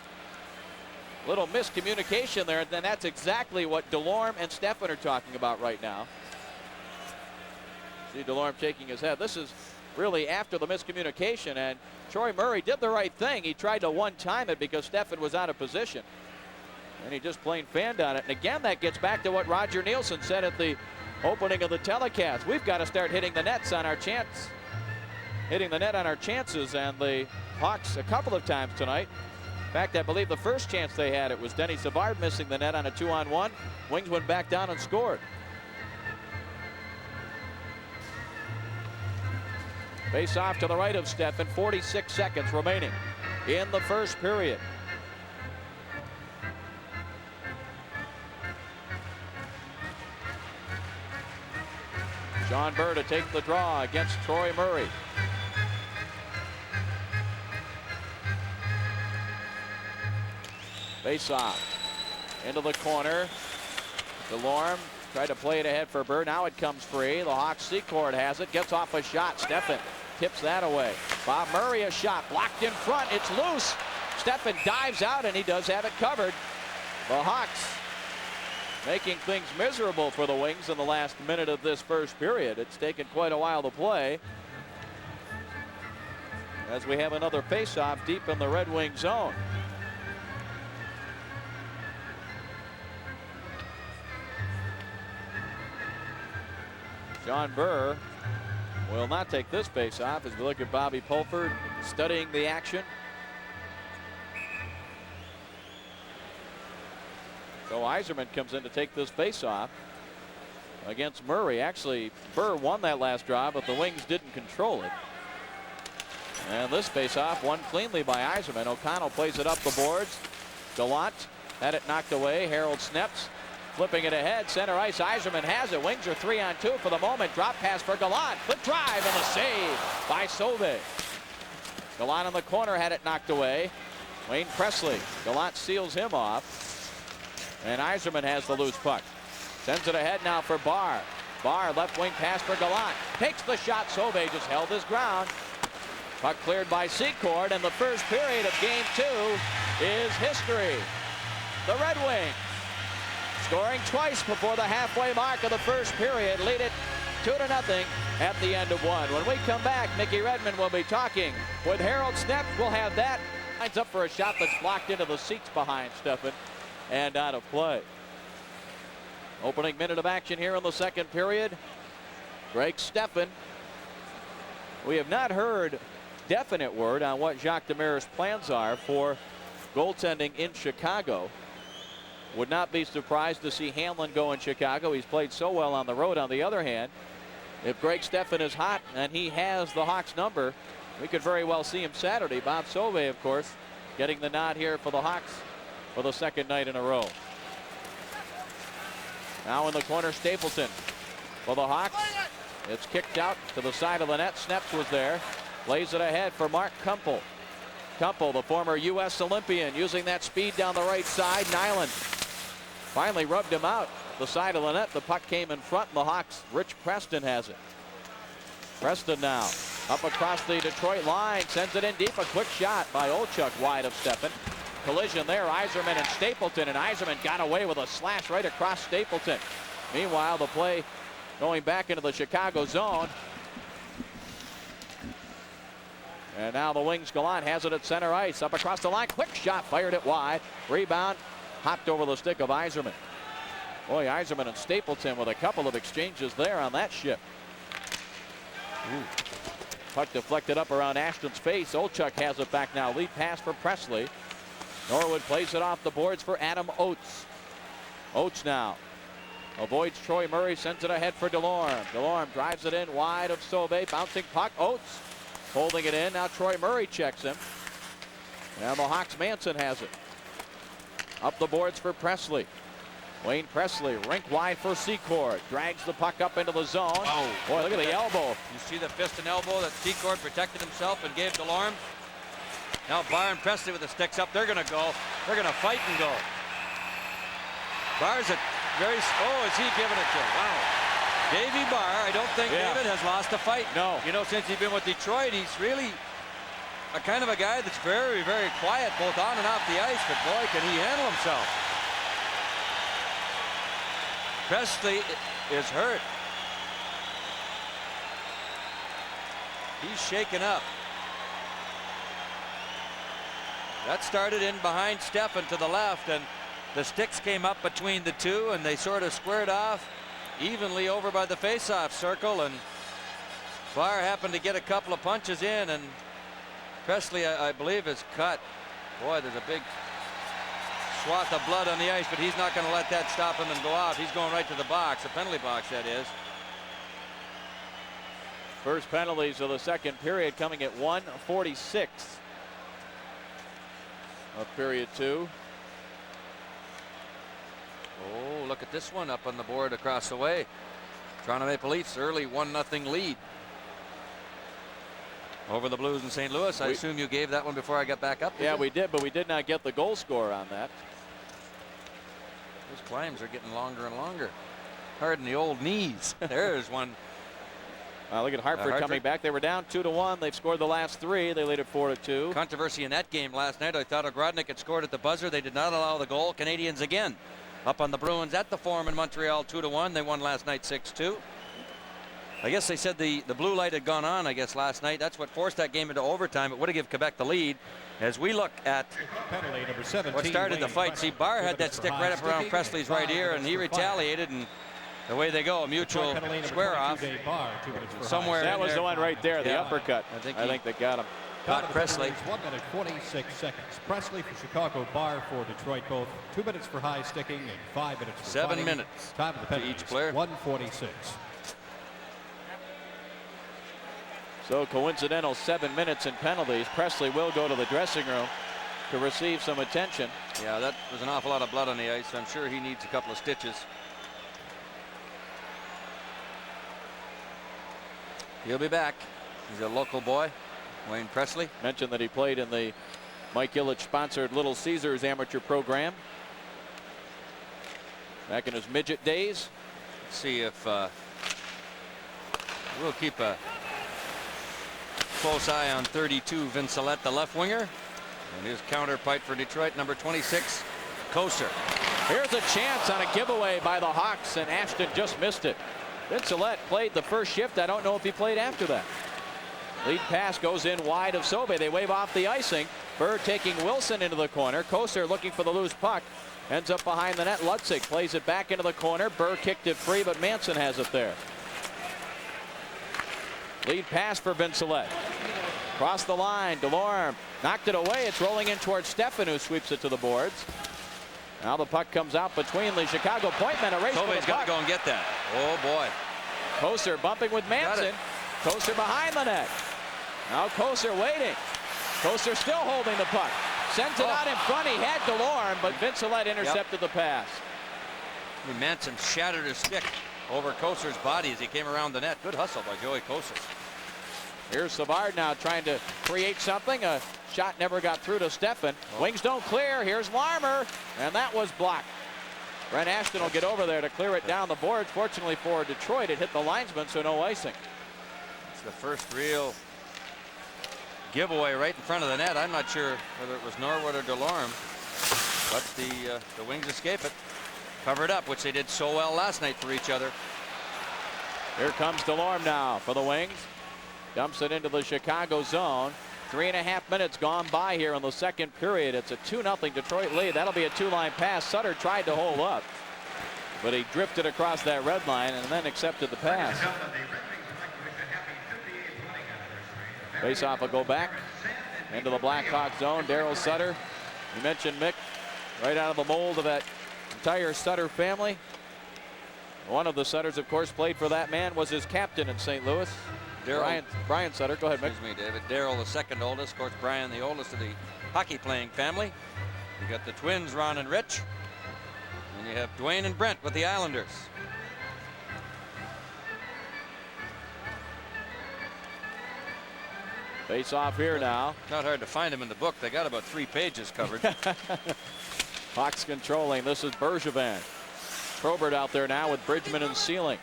Little miscommunication there, and then that's exactly what Delorme and Steffen are talking about right now. See Delorme shaking his head. This is really after the miscommunication, and Troy Murray did the right thing. He tried to one-time it because Steffen was out of position. And he just plain fanned on it. And again, that gets back to what Roger Nielsen said at the opening of the telecast. We've got to start hitting the nets on our chance. Hitting the net on our chances, and the Hawks a couple of times tonight. In fact, I believe the first chance they had, it was Denny Savard missing the net on a 2-on-1. Wings went back down and scored. Face off to the right of Steffen. 46 seconds remaining in the first period. John Burr to take the draw against Troy Murray. Face off into the corner. Delorme tried to play it ahead for Burr. Now it comes free. The Hawks Secord has it. Gets off a shot. Steffen tips that away. Bob Murray a shot blocked in front. It's loose. Steffen dives out, and he does have it covered. The Hawks making things miserable for the Wings in the last minute of this first period. It's taken quite a while to play, as we have another face-off deep in the Red Wing zone. John Burr will not take this face-off as we look at Bobby Pulford studying the action. So Yzerman comes in to take this face-off against Murray. Actually, Burr won that last drive, but the Wings didn't control it. And this face-off won cleanly by Yzerman. O'Connell plays it up the boards. Gallant had it knocked away. Harold Snepps flipping it ahead. Center ice, Yzerman has it. Wings are 3-on-2 for the moment. Drop pass for Gallant. The drive and the save by Sauve. Gallant in the corner had it knocked away. Wayne Presley. Gallant seals him off. And Yzerman has the loose puck. Sends it ahead now for Barr. Barr, left wing pass for Gallant. Takes the shot. Sauvé just held his ground. Puck cleared by Secord, and the first period of Game 2 is history. The Red Wings scoring twice before the halfway mark of the first period, lead it 2-0 at the end of one. When we come back, Mickey Redmond will be talking with Harold Snep. We'll have that. Lines up for a shot that's blocked into the seats behind Steffen and out of play. Opening minute of action here in the second period. Greg Steffen. We have not heard definite word on what Jacques Demir's plans are for goaltending in Chicago. Would not be surprised to see Hamlin go in Chicago. He's played so well on the road. On the other hand, if Greg Steffen is hot and he has the Hawks number, we could very well see him Saturday. Bob Sauvé, of course, getting the nod here for the Hawks for the second night in a row. Now in the corner, Stapleton for the Hawks. It's kicked out to the side of the net. Sneps was there. Lays it ahead for Mark Kumpel. Kumpel, the former U.S. Olympian, using that speed down the right side. Nyland finally rubbed him out the side of the net. The puck came in front, and the Hawks, Rich Preston has it. Preston now up across the Detroit line, sends it in deep. A quick shot by Olchuk wide of Steffen. Collision there, Yzerman and Stapleton, and Yzerman got away with a slash right across Stapleton. Meanwhile, the play going back into the Chicago zone. And now the Wings Gallant has it at center ice. Up across the line. Quick shot fired it wide. Rebound hopped over the stick of Yzerman. Boy, Yzerman and Stapleton with a couple of exchanges there on that ship. Ooh. Puck deflected up around Ashton's face. Olchuk has it back now. Lead pass for Presley. Norwood plays it off the boards for Adam Oates. Oates now avoids Troy Murray. Sends it ahead for Delorme. Delorme drives it in wide of Sauvé. Bouncing puck. Oates holding it in. Now Troy Murray checks him. And the Hawks Manson has it. Up the boards for Presley. Wayne Presley, rink wide for Secord. Drags the puck up into the zone. Wow. Boy, look at the elbow. You see the fist and elbow that Secord protected himself and gave Delorme. Now Barr and Presley with the sticks up. They're going to go. They're going to fight and go. Barr's a very... Oh, is he giving it to him? Wow. Davey Barr, I don't think David has lost a fight. No. You know, since he's been with Detroit, he's really a kind of a guy that's very, very quiet both on and off the ice. But boy, can he handle himself. Presley is hurt. He's shaken up. That started in behind Steffen to the left, and the sticks came up between the two, and they sort of squared off evenly over by the face-off circle, and Barr happened to get a couple of punches in, and Presley, I believe, is cut. Boy, there's a big swath of blood on the ice, but he's not going to let that stop him and go out. He's going right to the box, the penalty box, that is. First penalties of the second period coming at 1:46 of period 2. Oh, look at this one up on the board across the way. Toronto Maple Leafs early 1-0 lead over the Blues in St. Louis. I assume you gave that one before I got back up. Yeah, we did, but we did not get the goal score on that. Those climbs are getting longer and longer. Hard in the old knees. There's one. Look at Hartford coming back. They were down 2-1. They've scored the last 3. They lead it 4-2. Controversy in that game last night. I thought Ogrodnik had scored at the buzzer. They did not allow the goal. Canadians again up on the Bruins at the Forum in Montreal 2-1. They won last night 6-2. I guess they said the blue light had gone on, I guess, last night. That's what forced that game into overtime. It would have given Quebec the lead. As we look at Penalty number 17, what started the fight, see, Barr had that stick right up around Presley's right ear, and he retaliated, and away they go. A mutual square off somewhere. That was the one right there, the uppercut. I think they got him. Caught Presley. 1 minute 46 seconds. Presley for Chicago, Barr for Detroit, both 2 minutes for high sticking and 5 minutes for 7 fighting. minutes Time of the penalties, each player. 1:46. So coincidental 7 minutes in penalties. Presley will go to the dressing room to receive some attention. Yeah, that was an awful lot of blood on the ice. I'm sure he needs a couple of stitches. He'll be back. He's a local boy, Wayne Presley. Mentioned that he played in the Mike Ilitch sponsored Little Caesars amateur program. back in his midget days. Let's see if we'll keep a close eye on 32 Vincelette, the left winger, and his counterpart for Detroit, number 26 Kocur. Here's a chance on a giveaway by the Hawks, and Ashton just missed it. Vincelette played the first shift. I don't know if he played after that. Lead pass goes in wide of Sauve. They wave off the icing. Burr taking Wilson into the corner. Kocur looking for the loose puck. Ends up behind the net. Lutzig plays it back into the corner. Burr kicked it free, but Manson has it there. Lead pass for Vincelette. Cross the line. Delorme knocked it away. It's rolling in towards Stefan, who sweeps it to the boards. Now the puck comes out between the Chicago point men. A race for the puck. Got to go and get that. Oh boy. Kocur bumping with Manson. Kocur behind the net. Now Kocur waiting. Kocur still holding the puck. Sends it out in front. He had Delorme, but Vincelette intercepted the pass. Manson shattered his stick over Kocur's body as he came around the net. Good hustle by Joey Kocur. Here's Savard now trying to create something. A shot never got through to Stefan. Wings don't clear. Here's Larmer, and that was blocked. Brent Ashton will get over there to clear it down the boards. Fortunately for Detroit, it hit the linesman, so no icing. It's the first real giveaway right in front of the net. I'm not sure whether it was Norwood or Delorme, but the Wings escape it. Covered up, which they did so well last night for each other. Here comes Delorme now for the Wings. Dumps it into the Chicago zone. 3.5 minutes gone by here in the second period. It's a 2-0 Detroit lead. That'll be a two-line pass. Sutter tried to hold up, but he drifted across that red line and then accepted the pass. Faceoff will go back into the Blackhawks zone. Daryl Sutter. You mentioned Mick, right out of the mold of that entire Sutter family. One of the Sutters, of course, played for that man, was his captain in St. Louis. Brian Sutter. Go ahead, Mick. Excuse me, David. Daryl, the second oldest. Of course, Brian, the oldest of the hockey-playing family. You got the twins, Ron and Rich. And you have Dwayne and Brent with the Islanders. Face off here now. Not hard to find them in the book. They got about 3 pages covered. Hawks controlling. This is Bergevin. Probert out there now with Bridgman and Sealing.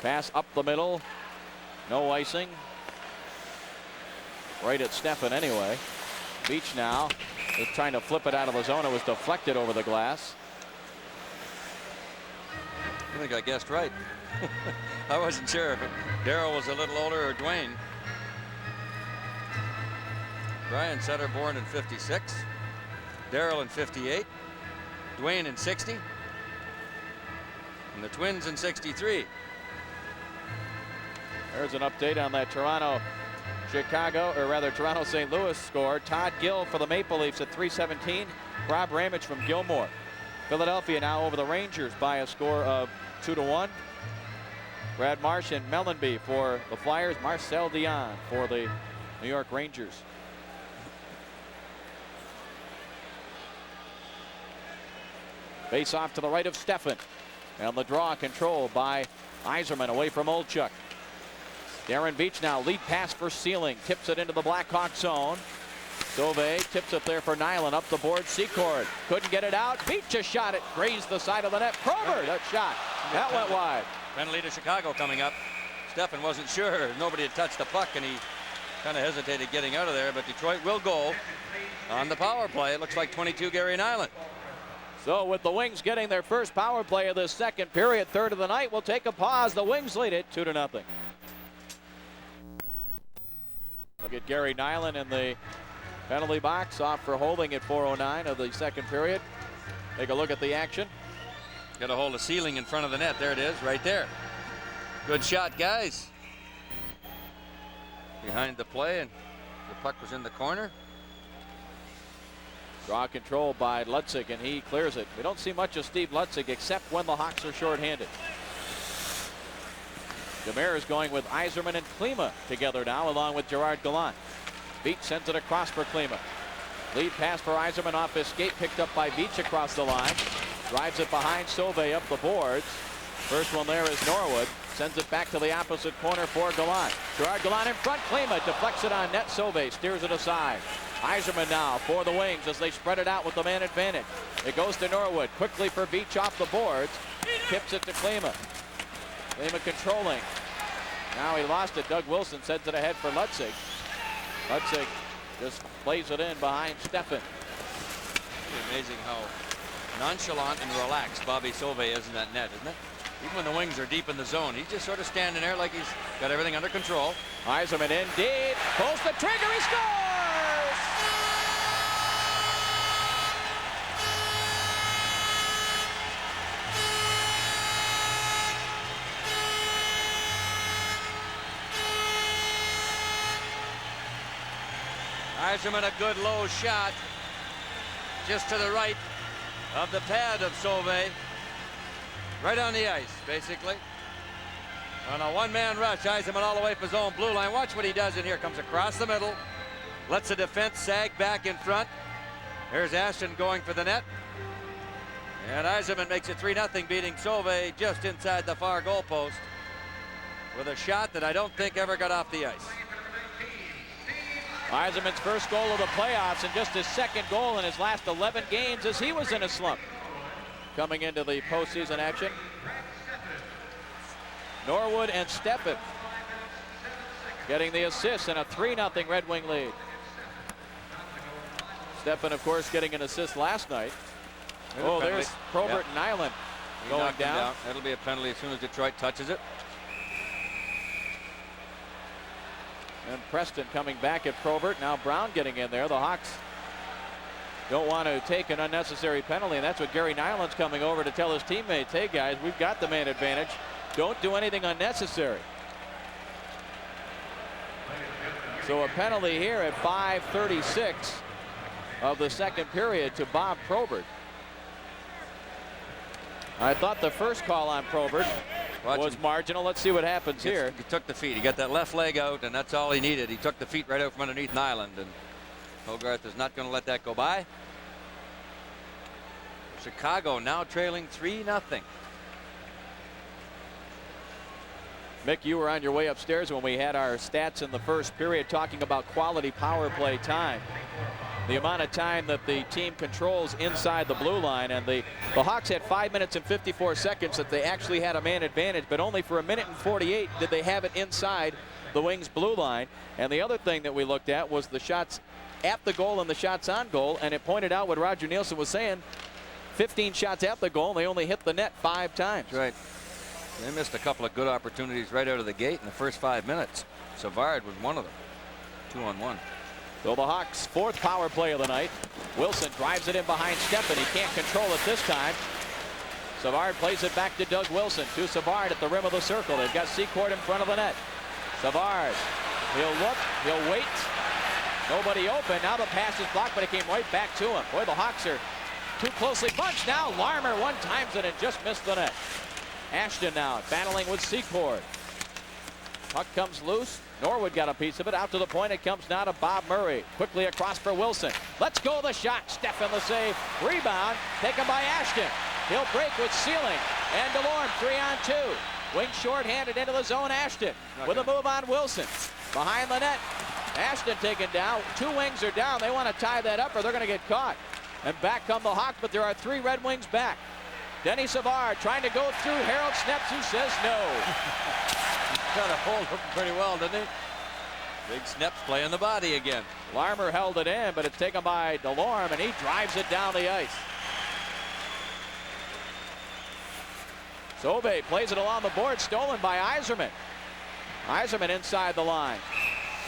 Pass up the middle. No icing. Right at Stefan anyway. Beach now is trying to flip it out of the zone. It was deflected over the glass. I think I guessed right. I wasn't sure if Daryl was a little older or Dwayne. Brian Sutter born in '56. Daryl in '58. Dwayne in '60. And the twins in '63. There's an update on that Toronto-St. Louis score. Todd Gill for the Maple Leafs at 3:17. Rob Ramage from Gilmore. Philadelphia now over the Rangers by a score of 2-1. Brad Marsh and Mellenby for the Flyers. Marcel Dion for the New York Rangers. Face off to the right of Stefan. And the draw controlled by Yzerman away from Olchuk. Darren Beach now lead pass for Sealing. Tips it into the Blackhawk zone. Sauve tips it there for Nyland. Up the board, Secord. Couldn't get it out. Beach just shot it. Grazed the side of the net. Probert, that shot. That went wide. Penalty to Chicago coming up. Stefan wasn't sure. Nobody had touched the puck, and he kind of hesitated getting out of there. But Detroit will go on the power play. It looks like 22 Gary Nyland. So with the Wings getting their first power play of this second period, third of the night, we'll take a pause. The Wings lead it 2-0. Look at Gary Nyland in the penalty box, off for holding at 4:09 of the second period. Take a look at the action. Got a hold of Sealing in front of the net. There it is, right there. Good shot, guys. Behind the play, and the puck was in the corner. Draw control by Lutzig, and he clears it. We don't see much of Steve Lutzig except when the Hawks are shorthanded. Demare is going with Yzerman and Klima together now, along with Gerard Gallant. Beach sends it across for Klima. Lead pass for Yzerman off his skate, picked up by Beach across the line. Drives it behind Sauve up the boards. First one there is Norwood. Sends it back to the opposite corner for Gallant. Gerard Gallant in front. Klima deflects it on net. Sauve steers it aside. Yzerman now for the Wings as they spread it out with the man advantage. It goes to Norwood. Quickly for Beach off the boards. Tips it to Klima. Klima controlling. Now he lost it. Doug Wilson sends it ahead for Lutzig. Lutzig just plays it in behind Steffen. Amazing how nonchalant and relaxed Bobby Sauvé is in that net, isn't it? Even when the Wings are deep in the zone, he's just sort of standing there like he's got everything under control. Yzerman in deep, pulls the trigger, he scores! Yzerman, a good low shot just to the right of the pad of Sauvé. Right on the ice, basically. On a one-man rush, Yzerman all the way for his own blue line. Watch what he does in here. Comes across the middle, lets the defense sag back in front. Here's Ashton going for the net. And Yzerman makes it 3-0, beating Sauvé just inside the far goal post with a shot that I don't think ever got off the ice. Yzerman's first goal of the playoffs and just his second goal in his last 11 games as he was in a slump. Coming into the postseason action, Norwood and Steffen getting the assist and a 3-0 Red Wing lead. Steffen, of course, getting an assist last night. Oh, there's Probert and Nyland going down. That'll be a penalty as soon as Detroit touches it. And Preston coming back at Probert. Now Brown getting in there. The Hawks don't want to take an unnecessary penalty, and that's what Gary Nyland's coming over to tell his teammates. Hey guys, we've got the man advantage. Don't do anything unnecessary. So a penalty here at 5:36 of the second period to Bob Probert. I thought the first call on Probert was marginal. Let's see what happens here. He took the feet. He got that left leg out, and that's all he needed. He took the feet right out from underneath Nyland, and Hogarth is not going to let that go by. Chicago now trailing 3-0. Mick, you were on your way upstairs when we had our stats in the first period talking about quality power play time. The amount of time that the team controls inside the blue line, and the Hawks had 5 minutes and 54 seconds that they actually had a man advantage, but only for 1 minute and 48 did they have it inside the Wings blue line. And the other thing that we looked at was the shots at the goal and the shots on goal, and it pointed out what Roger Nielsen was saying. 15 shots at the goal, and they only hit the net 5 times. That's right. They missed a couple of good opportunities right out of the gate in the first 5 minutes. Savard was one of them. 2-on-1. So the Hawks' 4th power play of the night. Wilson drives it in behind Steffen. He can't control it this time. Savard plays it back to Doug Wilson. To Savard at the rim of the circle. They've got Secord in front of the net. Savard. He'll look. He'll wait. Nobody open. Now the pass is blocked, but it came right back to him. Boy, the Hawks are too closely bunched now. Larmer one-times it and just missed the net. Ashton now battling with Secord. Puck comes loose. Norwood got a piece of it. Out to the point. It comes now to Bob Murray. Quickly across for Wilson. Let's go the shot. Steffen the save. Rebound taken by Ashton. He'll break with Sealing. And DeLorme 3-on-2. Wing short-handed into the zone. Ashton with a move on Wilson. Behind the net. Ashton taken down. 2 Wings are down. They want to tie that up or they're going to get caught. And back come the Hawks, but there are 3 Red Wings back. Denny Savard trying to go through. Harold Snepps, who says no. Got a hold of him pretty well, didn't he? Big Snepps playing the body again. Larmer held it in, but it's taken by DeLorme, and he drives it down the ice. Sauvé plays it along the board, stolen by Yzerman. Yzerman inside the line.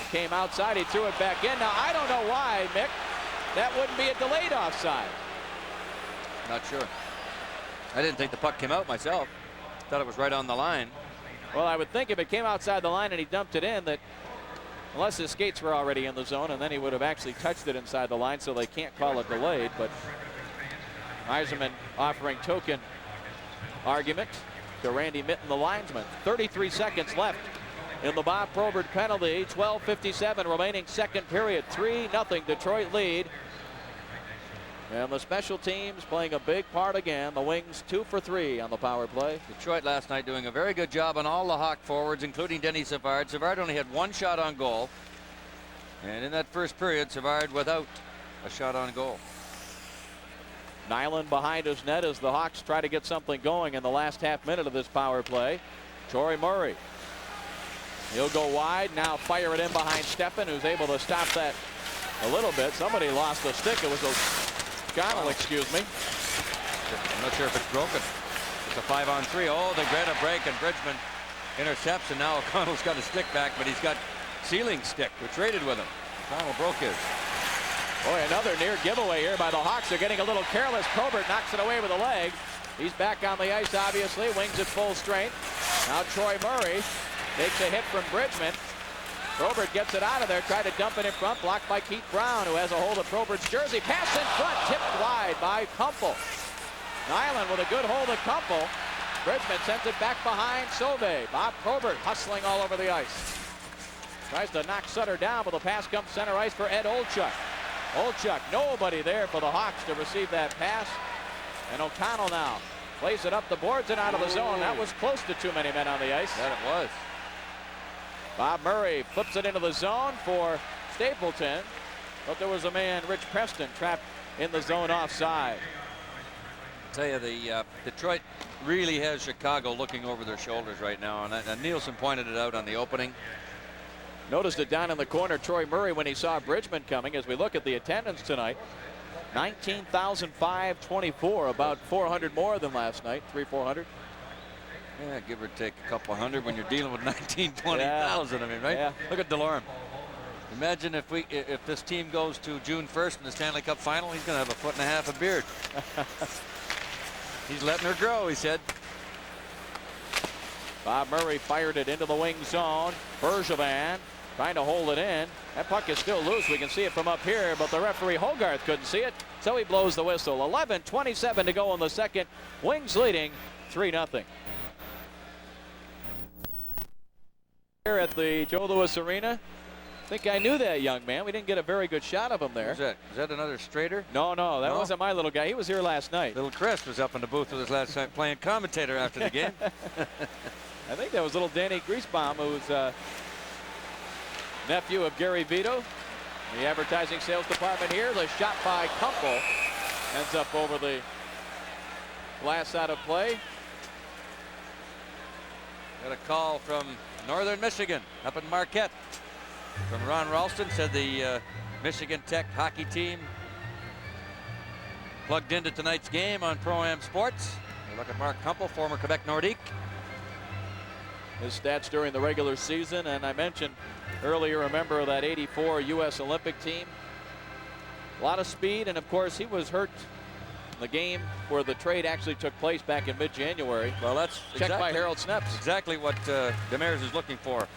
It came outside, he threw it back in. Now, I don't know why, Mick, that wouldn't be a delayed offside. Not sure. I didn't think the puck came out myself. Thought it was right on the line. Well, I would think if it came outside the line and he dumped it in, that unless his skates were already in the zone, and then he would have actually touched it inside the line, so they can't call it delayed. But Yzerman offering token argument to Randy Mitten, the linesman. 33 seconds left in the Bob Probert penalty. 12:57 remaining second period. 3-0 Detroit lead. And the special teams playing a big part again. The Wings 2 for 3 on the power play. Detroit last night doing a very good job on all the Hawk forwards, including Denny Savard. Savard only had 1 shot on goal. And in that first period, Savard without a shot on goal. Nyland behind his net as the Hawks try to get something going in the last half minute of this power play. Troy Murray. He'll go wide. Now fire it in behind Steffen, who's able to stop that a little bit. Somebody lost a stick. It was O'Connell, excuse me. I'm not sure if it's broken. It's a 5-on-3. Oh, they get a break, and Bridgman intercepts, and now O'Connell's got a stick back, but he's got ceiling stick. We traded with him. O'Connell broke his. Boy, another near giveaway here by the Hawks. They're getting a little careless. Probert knocks it away with a leg. He's back on the ice, obviously. Wings at full strength. Now Troy Murray takes a hit from Bridgman. Probert gets it out of there. Tried to dump it in front. Blocked by Keith Brown, who has a hold of Probert's jersey. Pass in front. Tipped wide by Kumpel. Nyland with a good hold of Kumpel. Bridgman sends it back behind Sauvé. Bob Probert hustling all over the ice. Tries to knock Sutter down, but the pass comes center ice for Ed Olchuk. Olchuk, nobody there for the Hawks to receive that pass. And O'Connell now plays it up the boards and out of the zone. That was close to too many men on the ice. That it was. Bob Murray flips it into the zone for Stapleton. But there was a man, Rich Preston, trapped in the zone offside. I tell you, the Detroit really has Chicago looking over their shoulders right now. And Nielsen pointed it out on the opening. Noticed it down in the corner, Troy Murray, when he saw Bridgman coming. As we look at the attendance tonight, 19,524, about 400 more than last night, 300-400. Yeah, give or take a couple hundred when you're dealing with 20,000. I mean, right? Yeah. Look at DeLorme. Imagine if this team goes to June 1st in the Stanley Cup final, he's going to have a foot and a half of beard. He's letting her grow, he said. Bob Murray fired it into the wing zone. Bergevin trying to hold it in. That puck is still loose. We can see it from up here, but the referee Hogarth couldn't see it, so he blows the whistle. 11:27 to go in the second. Wings leading 3-0. Here at the Joe Louis Arena. I think I knew that young man. We didn't get a very good shot of him there. Who's that? Is that another Strader? No, that wasn't my little guy. He was here last night. Little Chris was up in the booth with us last night playing commentator after the game. I think that was little Danny Griesbaum, who's nephew of Gary Vito. The advertising sales department here. The shot by Kumpel ends up over the glass out of play. Got a call from Northern Michigan up in Marquette. From Ron Ralston, said the Michigan Tech hockey team plugged into tonight's game on Pro-Am Sports. Look at Mark Kumpel, former Quebec Nordique. His stats during the regular season, and I mentioned earlier a member of that '84 U.S. Olympic team. A lot of speed, and of course he was hurt in the game where the trade actually took place back in mid-January. Well, that's checked by Harold Sneps. Exactly what Demers is looking for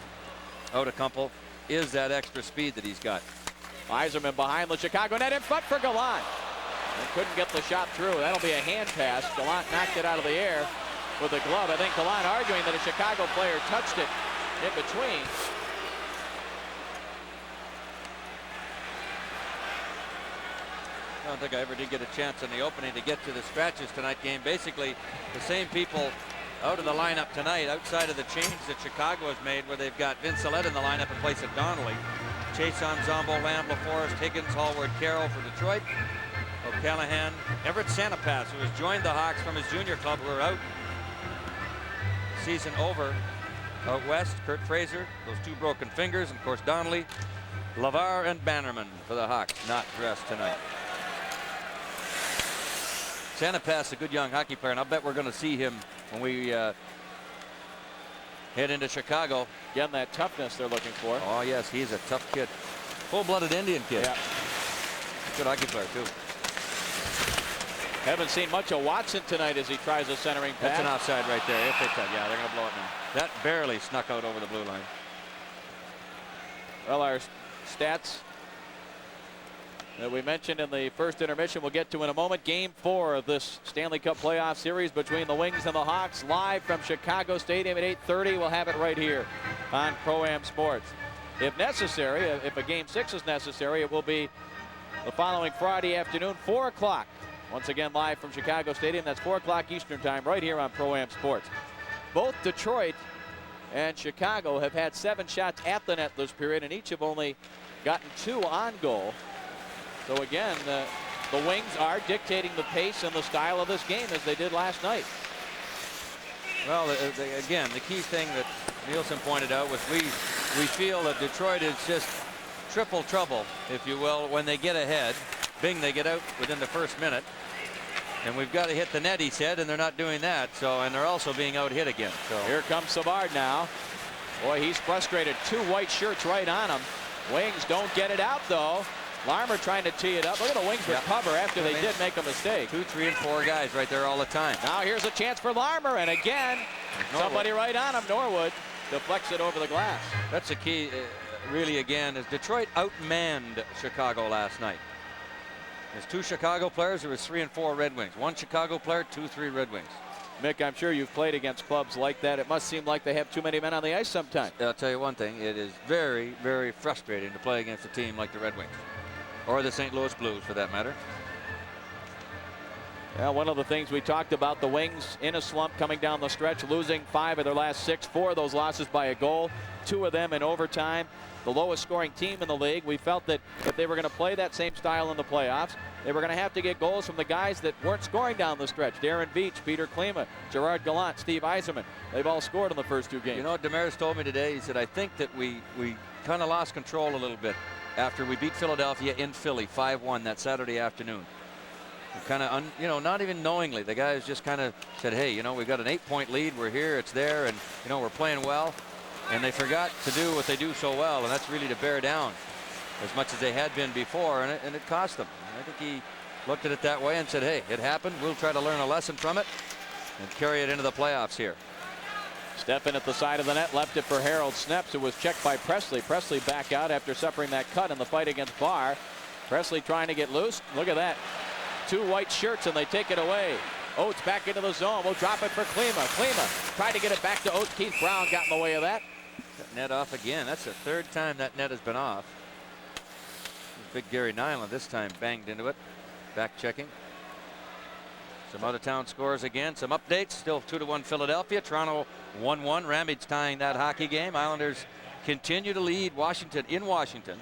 out of Kumpel, is that extra speed that he's got. Yzerman behind the Chicago net, in front for Gallant. And couldn't get the shot through. That'll be a hand pass. Gallant knocked it out of the air with a glove. I think Gallant arguing that a Chicago player touched it in between. I don't think I ever did get a chance in the opening to get to the scratches tonight game. Basically, the same people out of the lineup tonight, outside of the change that Chicago has made, where they've got Vince Salette in the lineup in place of Donnelly. Chason, Zombo, Lamb, LaForest, Higgins, Hallward, Carroll for Detroit. O'Callahan, Everett Santapass, who has joined the Hawks from his junior club, who are out. Season over out west. Kurt Fraser, those two broken fingers, and of course Donnelly, Lavar, and Bannerman for the Hawks, not dressed tonight. Santapass, a good young hockey player, and I'll bet we're going to see him when we head into Chicago. Again, that toughness they're looking for. Oh yes, he's a tough kid. Full-blooded Indian kid. Yeah. Good hockey player too. Haven't seen much of Watson tonight as he tries a centering pass. That's an offside right there. If they touch, yeah, they're going to blow it now. That barely snuck out over the blue line. Well, our stats that we mentioned in the first intermission we'll get to in a moment. Game 4 of this Stanley Cup playoff series between the Wings and the Hawks, live from Chicago Stadium at 8:30. We'll have it right here on Pro-Am Sports. If necessary, if a Game 6 is necessary, it will be the following Friday afternoon, 4 o'clock. Once again, live from Chicago Stadium. That's 4 o'clock Eastern Time right here on Pro-Am Sports. Both Detroit and Chicago have had 7 shots at the net this period, and each have only gotten 2 on goal. So again, the Wings are dictating the pace and the style of this game as they did last night. Well, again, the key thing that Nielsen pointed out was we feel that Detroit is just triple trouble, if you will, when they get ahead. Bing, they get out within the first minute. And we've got to hit the net, he said, and they're not doing that. So, and they're also being out hit again. So here comes Savard now. Boy, he's frustrated. 2 white shirts right on him. Wings don't get it out, though. Larmer trying to tee it up. Look at the Wings recover after they did make a mistake. 2, 3, and 4 guys right there all the time. Now here's a chance for Larmer, and again, somebody right on him. Norwood deflects it over the glass. That's the key, really, again, is Detroit outmanned Chicago last night. There's 2 Chicago players. There was 3 and 4 Red Wings. 1 Chicago player, 2, 3 Red Wings. Mick, I'm sure you've played against clubs like that. It must seem like they have too many men on the ice sometimes. I'll tell you one thing. It is very, very frustrating to play against a team like the Red Wings. Or the St. Louis Blues, for that matter. Well, one of the things we talked about, the Wings in a slump coming down the stretch, losing 5 of their last 6, 4 of those losses by a goal, 2 of them in overtime. The lowest scoring team in the league. We felt that if they were going to play that same style in the playoffs, they were going to have to get goals from the guys that weren't scoring down the stretch. Darren Beach, Peter Klima, Gerard Gallant, Steve Yzerman. They've all scored in the first 2 games. You know what Demers told me today? He said, I think that we kind of lost control a little bit after we beat Philadelphia in Philly 5-1 that Saturday afternoon. Kind of, you know, not even knowingly, the guys just kind of said, hey, you know, we've got an 8-point lead. We're here. It's there. And, you know, we're playing well. And they forgot to do what they do so well, and that's really to bear down as much as they had been before, and it cost them. I think he looked at it that way and said, hey, it happened. We'll try to learn a lesson from it and carry it into the playoffs here. Steffen at the side of the net, left it for Harold Sneps, who was checked by Presley. Presley back out after suffering that cut in the fight against Barr. Presley trying to get loose. Look at that. 2 white shirts, and they take it away. Oates back into the zone. We'll drop it for Klima. Klima tried to get it back to Oates. Keith Brown got in the way of that. Net off again. That's the 3rd time that net has been off. Big Gary Nyland this time banged into it. Back checking. Some out of town scores again. Some updates. Still 2-1 Philadelphia. Toronto 1-1. Ramage tying that hockey game. Islanders continue to lead Washington in Washington.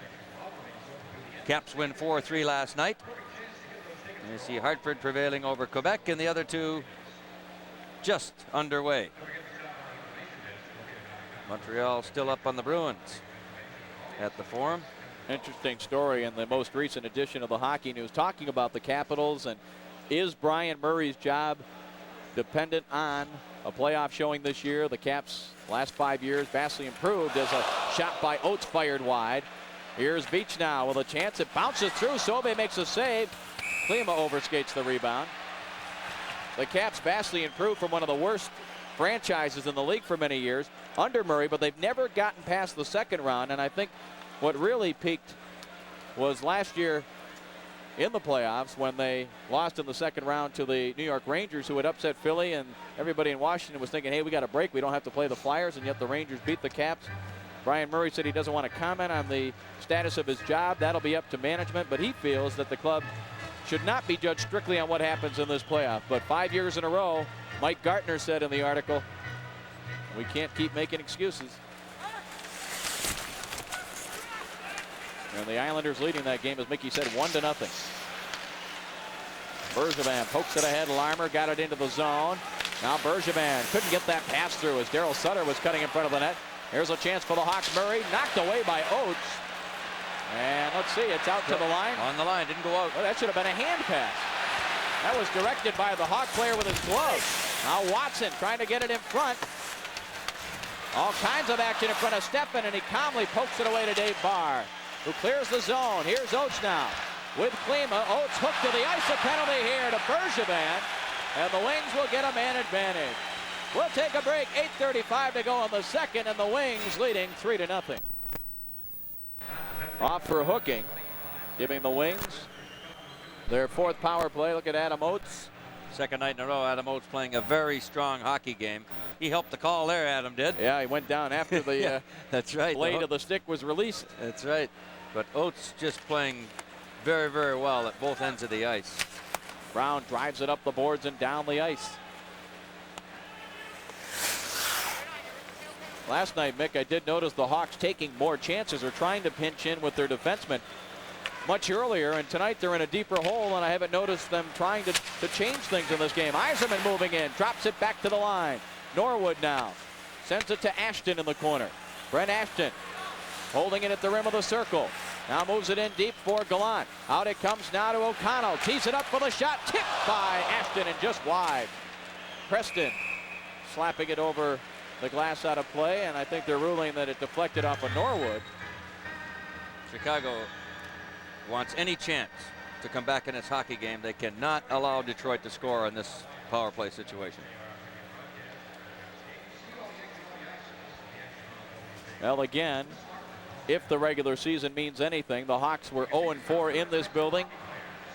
Caps win 4-3 last night. And you see Hartford prevailing over Quebec, and the other 2 just underway. Montreal still up on the Bruins at the Forum. Interesting story in the most recent edition of the Hockey News talking about the Capitals, and is Brian Murray's job dependent on a playoff showing this year? The Caps last 5 years vastly improved as a shot by Oates fired wide. Here's Beach now with a chance. It bounces through. Sobe makes a save. Klima overskates the rebound. The Caps vastly improved from one of the worst franchises in the league for many years under Murray, but they've never gotten past the second round. And I think what really peaked was last year in the playoffs when they lost in the second round to the New York Rangers, who had upset Philly, and everybody in Washington was thinking, hey, we got a break. We don't have to play the Flyers, and yet the Rangers beat the Caps. Brian Murray said he doesn't want to comment on the status of his job. That'll be up to management, but he feels that the club should not be judged strictly on what happens in this playoff. But 5 years in a row, Mike Gartner said in the article, we can't keep making excuses. And the Islanders leading that game, as Mickey said, 1-0. Bergevin pokes it ahead. Larmer got it into the zone. Now Bergevin couldn't get that pass through as Darryl Sutter was cutting in front of the net. Here's a chance for the Hawks. Murray knocked away by Oates. And let's see, it's out to the line. On the line, didn't go out. Well, that should have been a hand pass. That was directed by the Hawk player with his glove. Now Watson trying to get it in front. All kinds of action in front of Steffen, and he calmly pokes it away to Dave Barr, who clears the zone. Here's Oates now with Klima. Oates hooked to the ice. A penalty here to Bergevin, and the Wings will get a man advantage. We'll take a break. 8:35 to go in the second, and the Wings leading 3-0. Off for hooking, giving the Wings their 4th power play. Look at Adam Oates. Second night in a row, Adam Oates playing a very strong hockey game. He helped the call there, Adam did. Yeah, he went down after the yeah, that's right. blade of the stick was released. That's right. But Oates just playing very, very well at both ends of the ice. Brown drives it up the boards and down the ice. last night, Mick, I did notice the Hawks taking more chances or trying to pinch in with their defensemen much earlier, and tonight they're in a deeper hole, and I haven't noticed them trying to change things in this game. Yzerman moving in, drops it back to the line. Norwood now sends it to Ashton in the corner. Brent Ashton holding it at the rim of the circle. Now moves it in deep for Gallant. Out it comes now to O'Connell. Tees it up for the shot. Tipped by Ashton and just wide. Preston slapping it over the glass out of play, and I think they're ruling that it deflected off of Norwood. Chicago wants any chance to come back in this hockey game. They cannot allow Detroit to score in this power play situation. Well, again, if the regular season means anything, the Hawks were 0-4 in this building.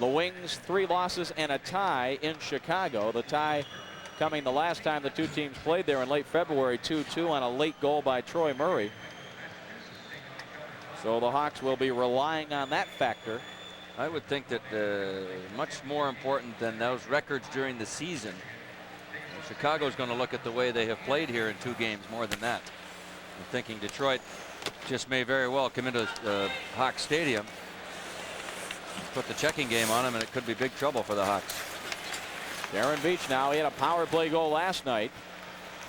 The Wings 3 losses and a tie in Chicago. The tie coming the last time the two teams played there in late February, 2-2 on a late goal by Troy Murray. So the Hawks will be relying on that factor. I would think that much more important than those records during the season, Chicago's going to look at the way they have played here in 2 games more than that. I'm thinking Detroit just may very well come into Hawks Stadium, put the checking game on them, and it could be big trouble for the Hawks. Darren Beach now, he had a power play goal last night.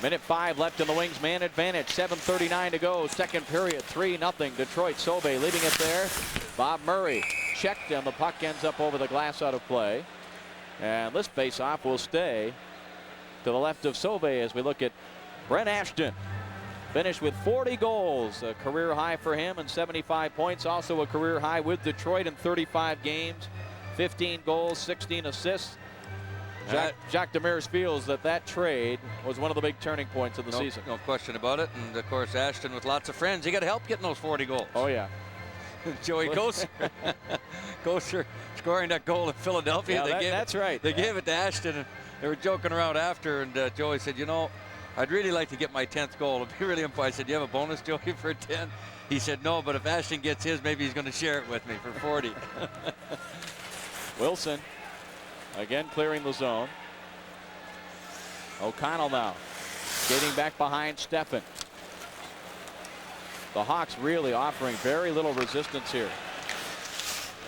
Minute 5 left in the Wings man advantage. 7:39 to go. Second period, 3-0 Detroit. Sauvé leaving it there. Bob Murray checked, and the puck ends up over the glass out of play. And this faceoff will stay to the left of Sauvé as we look at Brent Ashton. Finished with 40 goals, a career high for him, and 75 points. Also a career high with Detroit in 35 games, 15 goals, 16 assists. Jacques Demers feels that trade was one of the big turning points of the season. No question about it. And of course, Ashton with lots of friends. He got help getting those 40 goals. Oh yeah. Joey Gosser scoring that goal in Philadelphia. Yeah, that's right. They gave it to Ashton, and they were joking around after, and Joey said, you know, I'd really like to get my 10th goal. It'd be really important. I said, do you have a bonus, Joey, for 10? He said, no, but if Ashton gets his, maybe he's going to share it with me for 40. Wilson again clearing the zone. O'Connell now skating back behind Steffen. The Hawks really offering very little resistance here.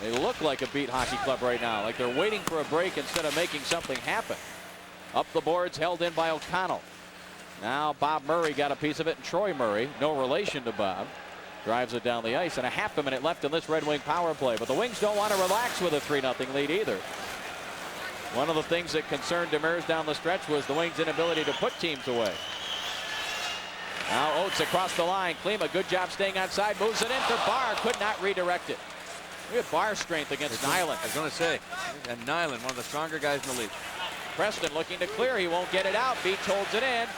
They look like a beat hockey club right now, like they're waiting for a break instead of making something happen. Up the boards, held in by O'Connell. Now Bob Murray got a piece of it, and Troy Murray, no relation to Bob, drives it down the ice, and a half a minute left in this Red Wing power play. But the Wings don't want to relax with a 3-0 lead either. One of the things that concerned Demers down the stretch was the Wings' inability to put teams away. Now Oates across the line. Klima, good job staying outside, moves it in for Barr, could not redirect it. We have Barr strength against Nyland. I was going to say, and Nyland, one of the stronger guys in the league. Preston looking to clear, he won't get it out. Beach holds it in,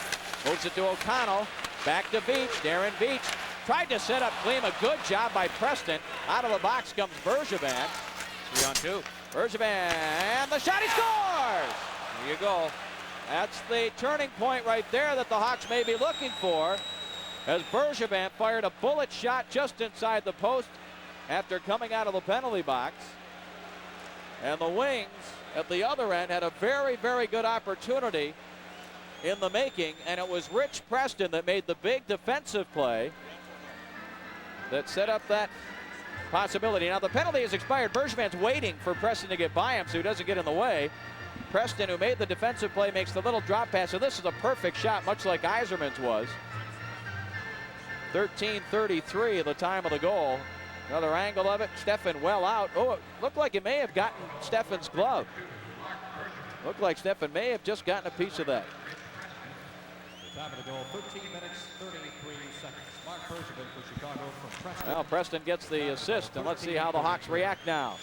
moves it to O'Connell, back to Beach. Darren Beach tried to set up Klima, good job by Preston. Out of the box comes Bergevin. 3-on-2. Bergevin, the shot, he scores! There you go. That's the turning point right there that the Hawks may be looking for, as Bergevin fired a bullet shot just inside the post after coming out of the penalty box. And the Wings at the other end had a very, very good opportunity in the making, and it was Rich Preston that made the big defensive play that set up that possibility. Now the penalty has expired. Bergevin's waiting for Preston to get by him so he doesn't get in the way. Preston, who made the defensive play, makes the little drop pass. So this is a perfect shot, much like Yzerman's was. 13:33 at the time of the goal. Another angle of it. Steffen well out. Oh, it looked like he may have gotten Steffen's glove. Looked like Steffen may have just gotten a piece of that. The time of the goal, 13 minutes, 33 seconds. Mark Bergevin for Chicago from Preston. Well, Preston gets the assist, and let's see how the Hawks react now.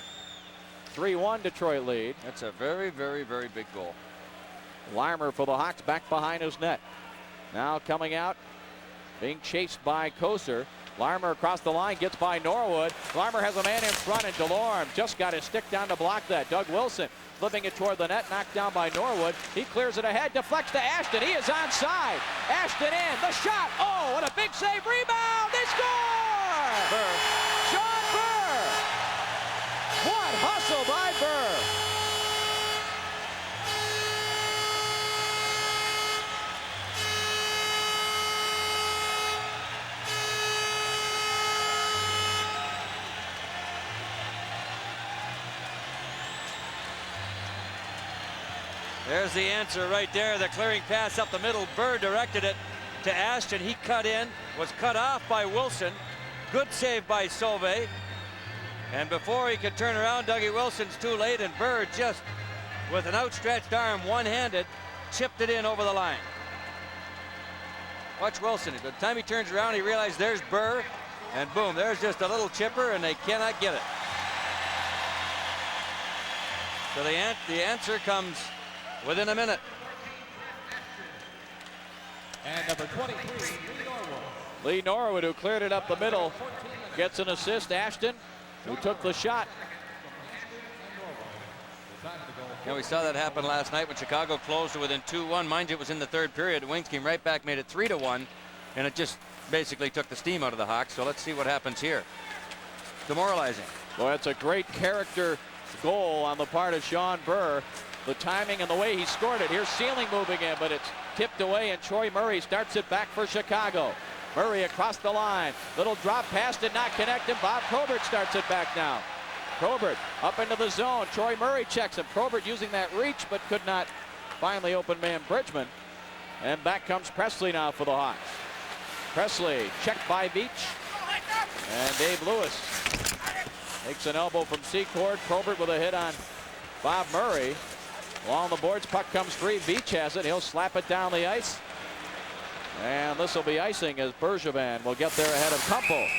3-1 Detroit lead. That's a very, very, very big goal. Larmer for the Hawks back behind his net. Now coming out, being chased by Kosar. Larmer across the line, gets by Norwood. Larmer has a man in front, and Delorme just got his stick down to block that. Doug Wilson flipping it toward the net, knocked down by Norwood. He clears it ahead, deflects to Ashton. He is onside. Ashton in, the shot. Oh, what a big save, rebound. They score! Burr. Sean Burr. What hustle by Burr. There's the answer right there. The clearing pass up the middle. Burr directed it to Ashton. He cut in, was cut off by Wilson. Good save by Sauve. And before he could turn around, Dougie Wilson's too late, and Burr just, with an outstretched arm, one-handed, chipped it in over the line. Watch Wilson. By the time he turns around, he realized there's Burr, and boom, there's just a little chipper, and they cannot get it. So the answer comes within a minute. And number 23, Lee Norwood, who cleared it up the middle, gets an assist. Ashton, who took the shot. Yeah, we saw that happen last night when Chicago closed to within 2-1. Mind you, it was in the third period. The Wings came right back, made it 3-1, and it just basically took the steam out of the Hawks. So let's see what happens here. Demoralizing. Well, that's a great character goal on the part of Sean Burr. The timing and the way he scored it. Here's Sealing moving in, but it's tipped away, and Troy Murray starts it back for Chicago. Murray across the line. Little drop pass did not connect him. Bob Probert starts it back now. Probert up into the zone. Troy Murray checks him. Probert using that reach, but could not finally open man Bridgman. And back comes Presley now for the Hawks. Presley checked by Beach. And Dave Lewis takes an elbow from Secord. Probert with a hit on Bob Murray. Along the boards, puck comes free. Beach has it. He'll slap it down the ice. And this will be icing as Bergevin will get there ahead of Kumpel.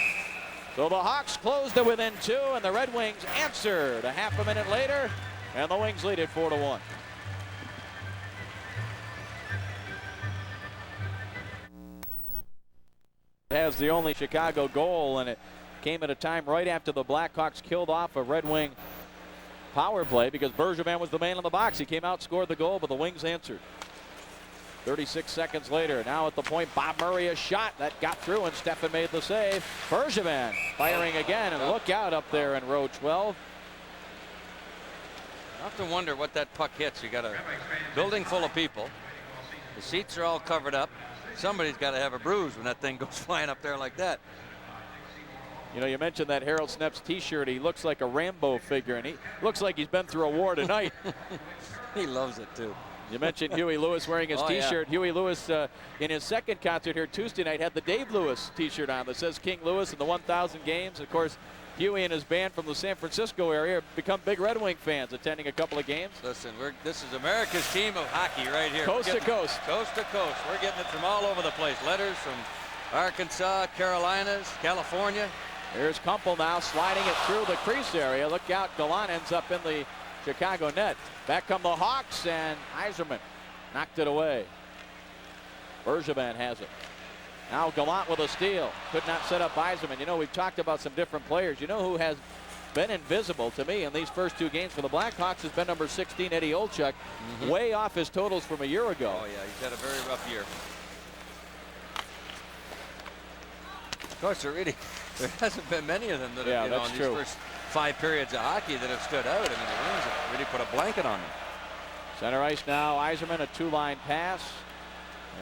So the Hawks closed to within 2, and the Red Wings answered a half a minute later, and the Wings lead it 4-1. It has the only Chicago goal, and it came at a time right after the Blackhawks killed off a Red Wing power play because Bergevin was the man in the box. He came out, scored the goal, but the Wings answered. 36 seconds later, now at the point, Bob Murray a shot that got through, and Stefan made the save. Bergevin firing again, and look out up there in row 12. I often wonder what that puck hits. You got a building full of people. The seats are all covered up. Somebody's got to have a bruise when that thing goes flying up there like that. You know, you mentioned that Harold Snep's t-shirt. He looks like a Rambo figure, and he looks like he's been through a war tonight. He loves it too. You mentioned Huey Lewis wearing his t-shirt. Yeah. Huey Lewis, in his second concert here Tuesday night, had the Dave Lewis t-shirt on that says King Lewis in the 1,000 games. Of course, Huey and his band from the San Francisco area have become big Red Wing fans, attending a couple of games. Listen, this is America's team of hockey right here. Coast to coast. Coast to coast. We're getting it from all over the place. Letters from Arkansas, Carolinas, California. Here's Kumpel now sliding it through the crease area. Look out, Gallant ends up in the Chicago net. Back come the Hawks, and Yzerman knocked it away. Bergevin has it. Now Gallant with a steal. Could not set up Yzerman. You know, we've talked about some different players. You know who has been invisible to me in these first 2 games for the Blackhawks has been number 16, Eddie Olczyk. Way off his totals from a year ago. Oh, yeah, he's had a very rough year. Of course, there hasn't been many of them that have, in these first 5 periods of hockey that have stood out. I mean, the Wings have really put a blanket on them. Center ice now, Yzerman, a 2-line pass.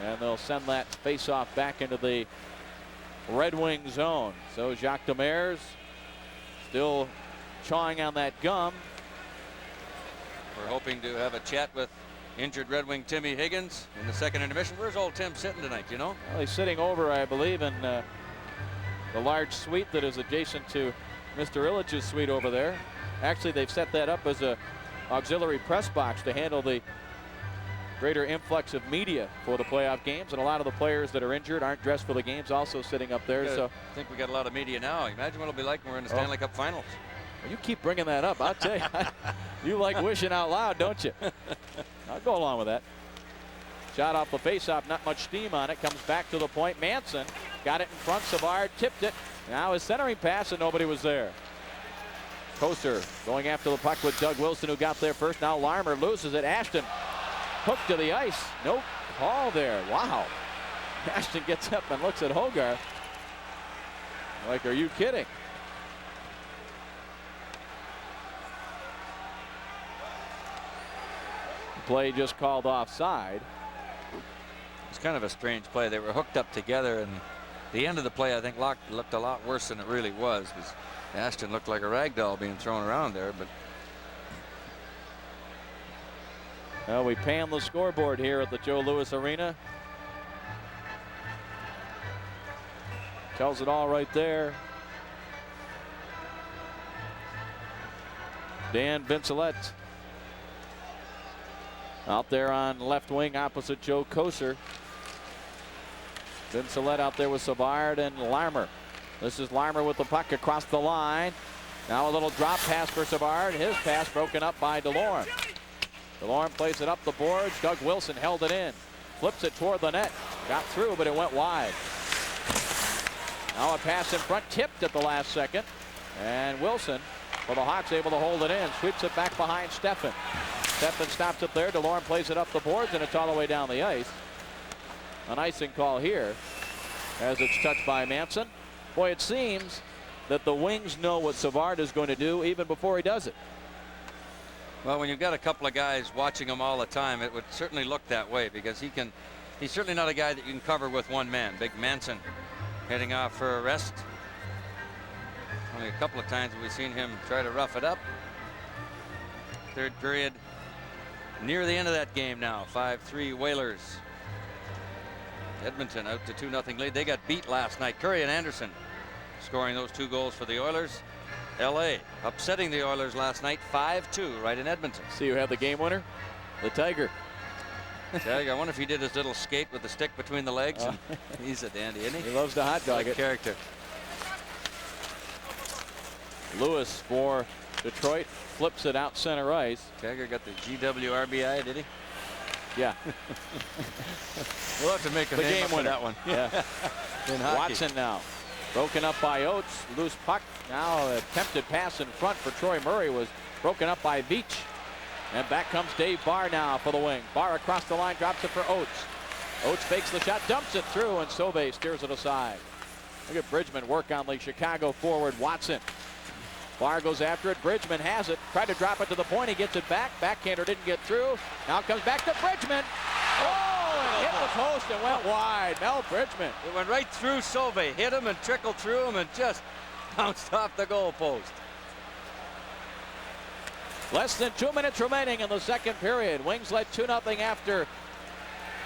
And they'll send that face-off back into the Red Wing zone. So Jacques Demers still chawing on that gum. We're hoping to have a chat with injured Red Wing Timmy Higgins in the second intermission. Where's old Tim sitting tonight, you know? Well, he's sitting over, I believe, in the large suite that is adjacent to Mr. Illich's suite over there. Actually, they've set that up as a auxiliary press box to handle the greater influx of media for the playoff games, and a lot of the players that are injured aren't dressed for the games, also sitting up there. So I think we got a lot of media now. Imagine what it'll be like when we're in the Stanley Cup Finals. You keep bringing that up. I'll tell you, you like wishing out loud, don't you? I'll go along with that. Shot off the faceoff, not much steam on it. Comes back to the point. Manson got it in front. Savard tipped it. Now his centering pass, and nobody was there. Koster going after the puck with Doug Wilson, who got there first. Now Larmer loses it. Ashton hooked to the ice. No call there. Wow. Ashton gets up and looks at Hogarth like, are you kidding? The play just called offside. It's kind of a strange play. They were hooked up together, and the end of the play, I think, looked a lot worse than it really was, because Ashton looked like a rag doll being thrown around there. But Well, we pan the scoreboard here at the Joe Louis Arena. Tells it all right there. Dan Vincelette out there on left wing opposite Joe Kocur. Vincelette out there with Savard and Larmer. This is Larmer with the puck across the line. Now a little drop pass for Savard. His pass broken up by DeLorme. DeLorme plays it up the boards. Doug Wilson held it in. Flips it toward the net. Got through, but it went wide. Now a pass in front, tipped at the last second. And Wilson, for the Hawks, able to hold it in. Sweeps it back behind Steffen. Steffen stops it there. DeLorme plays it up the boards, and it's all the way down the ice. An icing call here as it's touched by Manson. Boy, it seems that the Wings know what Savard is going to do even before he does it. Well, when you've got a couple of guys watching him all the time, it would certainly look that way, because he's certainly not a guy that you can cover with one man. Big Manson heading off for a rest. Only a couple of times we've seen him try to rough it up. Third period near the end of that game now. 5-3 Whalers. Edmonton out to 2-0 lead. They got beat last night. Curry and Anderson scoring those 2 goals for the Oilers. LA upsetting the Oilers last night 5-2 right in Edmonton. See who had the game winner? The Tiger. Tiger, I wonder if he did his little skate with the stick between the legs. And he's a dandy, isn't he? He loves to hot dog it. Character. Lewis for Detroit flips it out center ice. Tiger got the GWRBI, did he? Yeah. We'll have to make a the name game up for winner. that one. Yeah. In hockey. Watson now. Broken up by Oates. Loose puck. Now a attempted pass in front for Troy Murray was broken up by Veach. And back comes Dave Barr now for the wing. Barr across the line, drops it for Oates. Oates fakes the shot, dumps it through, and Sauvé steers it aside. Look at Bridgman work on the Chicago forward, Watson. Barr goes after it. Bridgman has it. Tried to drop it to the point. He gets it back. Backhander didn't get through. Now it comes back to Bridgman. Oh, and hit the post and went wide. Mel Bridgman. It went right through Sauvé. Hit him and trickled through him and just bounced off the goal post. Less than 2 minutes remaining in the second period. Wings led 2-0 after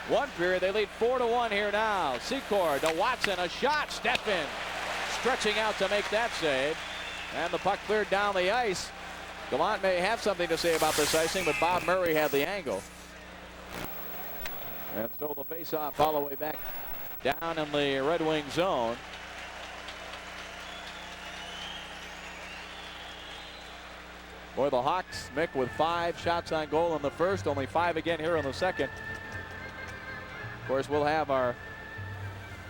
one period. They lead 4-1 here now. Secor to Watson. A shot. Steffen stretching out to make that save. And the puck cleared down the ice. Gallant may have something to say about this icing, but Bob Murray had the angle. And so the face-off all the way back down in the Red Wing zone. Boy, the Hawks, Mick, with 5 shots on goal in the first, only 5 again here in the second. Of course, we'll have our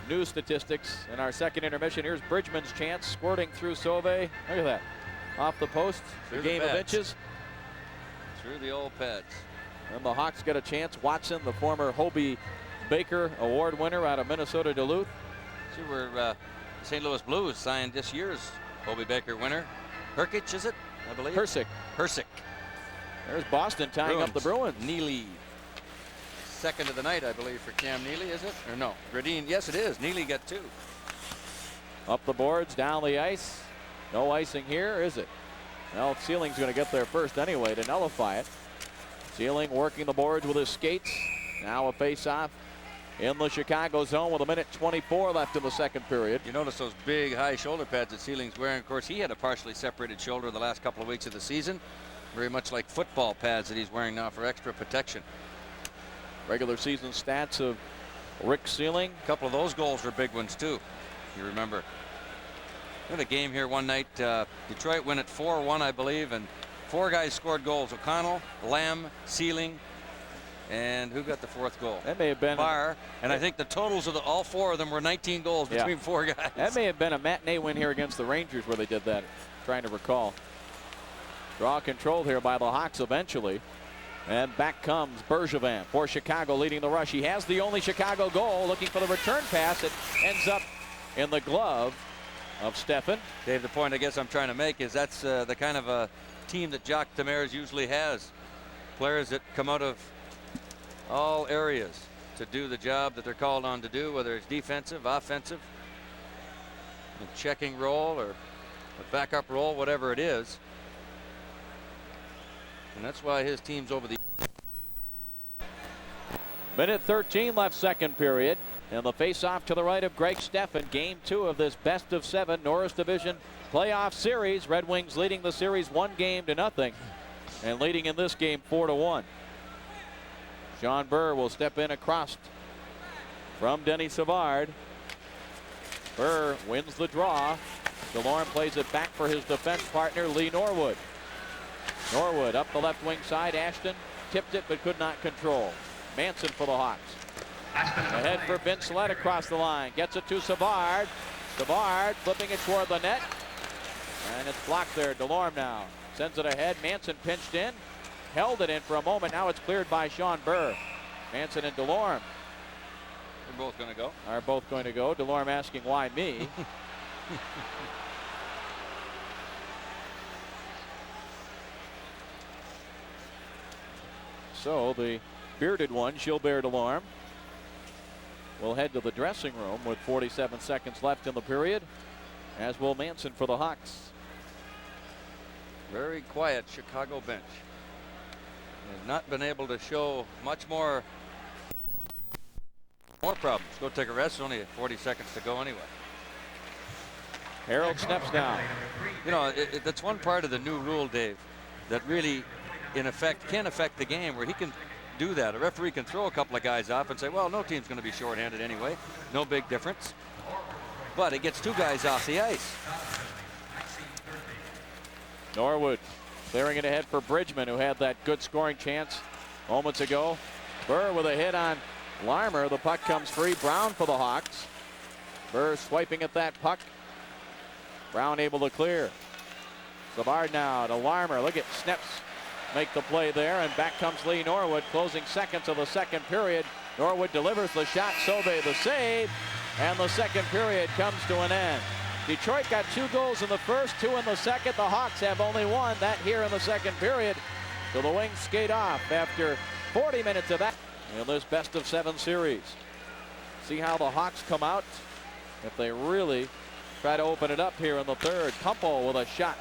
new statistics in our second intermission. Here's Bridgman's chance, squirting through Sauvé. Look at that. Off the post, the game of inches. Through the old pads. And the Hawks get a chance. Watson, the former Hobey Baker Award winner out of Minnesota Duluth. See where St. Louis Blues signed this year's Hobey Baker winner. Herkic, is it? I believe. Hersick. There's Boston tying up the Bruins. Neely. Second of the night, I believe, for Cam Neely, is it? Or no? Gradine, yes, it is. Neely got 2. Up the boards, down the ice. No icing here, is it? Well, Sealing's going to get there first anyway to nullify it. Sealing working the boards with his skates. Now a face-off in the Chicago zone with 1:24 left in the second period. You notice those big high shoulder pads that Sealing's wearing. Of course, he had a partially separated shoulder the last couple of weeks of the season. Very much like football pads that he's wearing now for extra protection. Regular season stats of Rick Sealing. A couple of those goals were big ones too. You remember. We had a game here one night. Detroit win it 4-1, I believe, and 4 guys scored goals. O'Connell, Lamb, Sealing, and who got the 4th goal? That may have been Barr. And I think the totals of all 4 of them were 19 goals between 4 guys. That may have been a matinee win here against the Rangers where they did that. Trying to recall. Draw controlled here by the Hawks eventually. And back comes Bergevin for Chicago leading the rush. He has the only Chicago goal, looking for the return pass. It ends up in the glove of Steffen. Dave, the point I guess I'm trying to make is that's the kind of a team that Jacques Demers usually has. Players that come out of all areas to do the job that they're called on to do, whether it's defensive, offensive, a checking role or a backup role, whatever it is. And that's why his teams over the Minute 13 left, second period. And the face-off to the right of Greg Steffen. Game 2 of this best-of-7 Norris Division playoff series. Red Wings leading the series 1-0 and leading in this game 4-1. Sean Burr will step in across from Denny Savard. Burr wins the draw. DeLorme plays it back for his defense partner, Lee Norwood. Norwood up the left wing side. Ashton tipped it but could not control. Manson for the Hawks. Ahead for Vince Lett across the line. Gets it to Savard. Savard flipping it toward the net. And it's blocked there. DeLorme now sends it ahead. Manson pinched in. Held it in for a moment. Now it's cleared by Sean Burr. Manson and DeLorme. They're both going to go. Are both going to go. DeLorme asking why me. So the bearded one, Gilbert DeLorme, will head to the dressing room with 47 seconds left in the period, as will Manson for the Hawks. Very quiet Chicago bench. Has not been able to show much more problems. Go take a rest. Only 40 seconds to go anyway. Harold steps down. You know, that's one part of the new rule, Dave, that really, in effect, can affect the game, where he can do that. A referee can throw a couple of guys off and say, well, no team's going to be shorthanded anyway. No big difference. But it gets two guys off the ice. Norwood clearing it ahead for Bridgman, who had that good scoring chance moments ago. Burr with a hit on Larmer. The puck comes free. Brown for the Hawks. Burr swiping at that puck. Brown able to clear. Savard now to Larmer. Look at Sneps make the play there, and back comes Lee Norwood. Closing seconds of the second period. Norwood delivers the shot. Sauvé the save, and the second period comes to an end. Detroit got 2 goals in the first, 2 in the second. The Hawks have only 1. That here in the second period. So the Wings skate off after 40 minutes of that in this best-of-7 series. See how the Hawks come out if they really try to open it up here in the third. Kumpo with a shot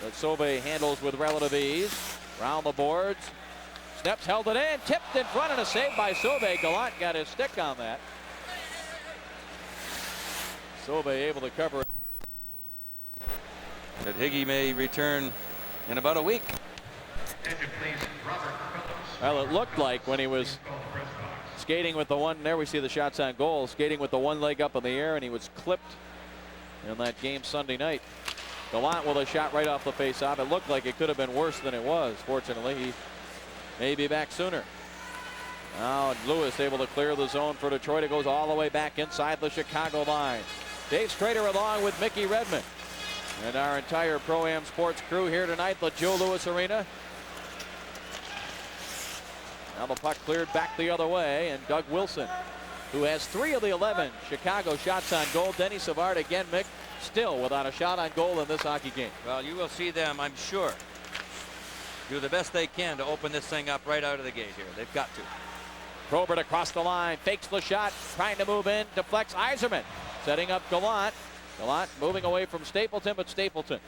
that Sauvé handles with relative ease. Round the boards. Sneps held it in, tipped in front, and a save by Sauvé. Gallant got his stick on that. Sauvé able to cover it. That Higgy may return in about a week. Well, it looked like when he was skating with the one, there we see the shots on goal, skating with the one leg up in the air, and he was clipped in that game Sunday night. Gallant with a shot right off the face-off. It looked like it could have been worse than it was. Fortunately, he may be back sooner. Now Lewis able to clear the zone for Detroit. It goes all the way back inside the Chicago line. Dave Strader along with Mickey Redmond and our entire Pro-Am Sports crew here tonight, the Joe Louis Arena. Now the puck cleared back the other way, and Doug Wilson, who has 3 of the 11 Chicago shots on goal. Denny Savard again, Mick, still without a shot on goal in this hockey game. Well, you will see them, I'm sure, do the best they can to open this thing up right out of the gate here. They've got to. Probert across the line, fakes the shot, trying to move in, deflects Yzerman, setting up Gallant. Gallant moving away from Stapleton, but Stapleton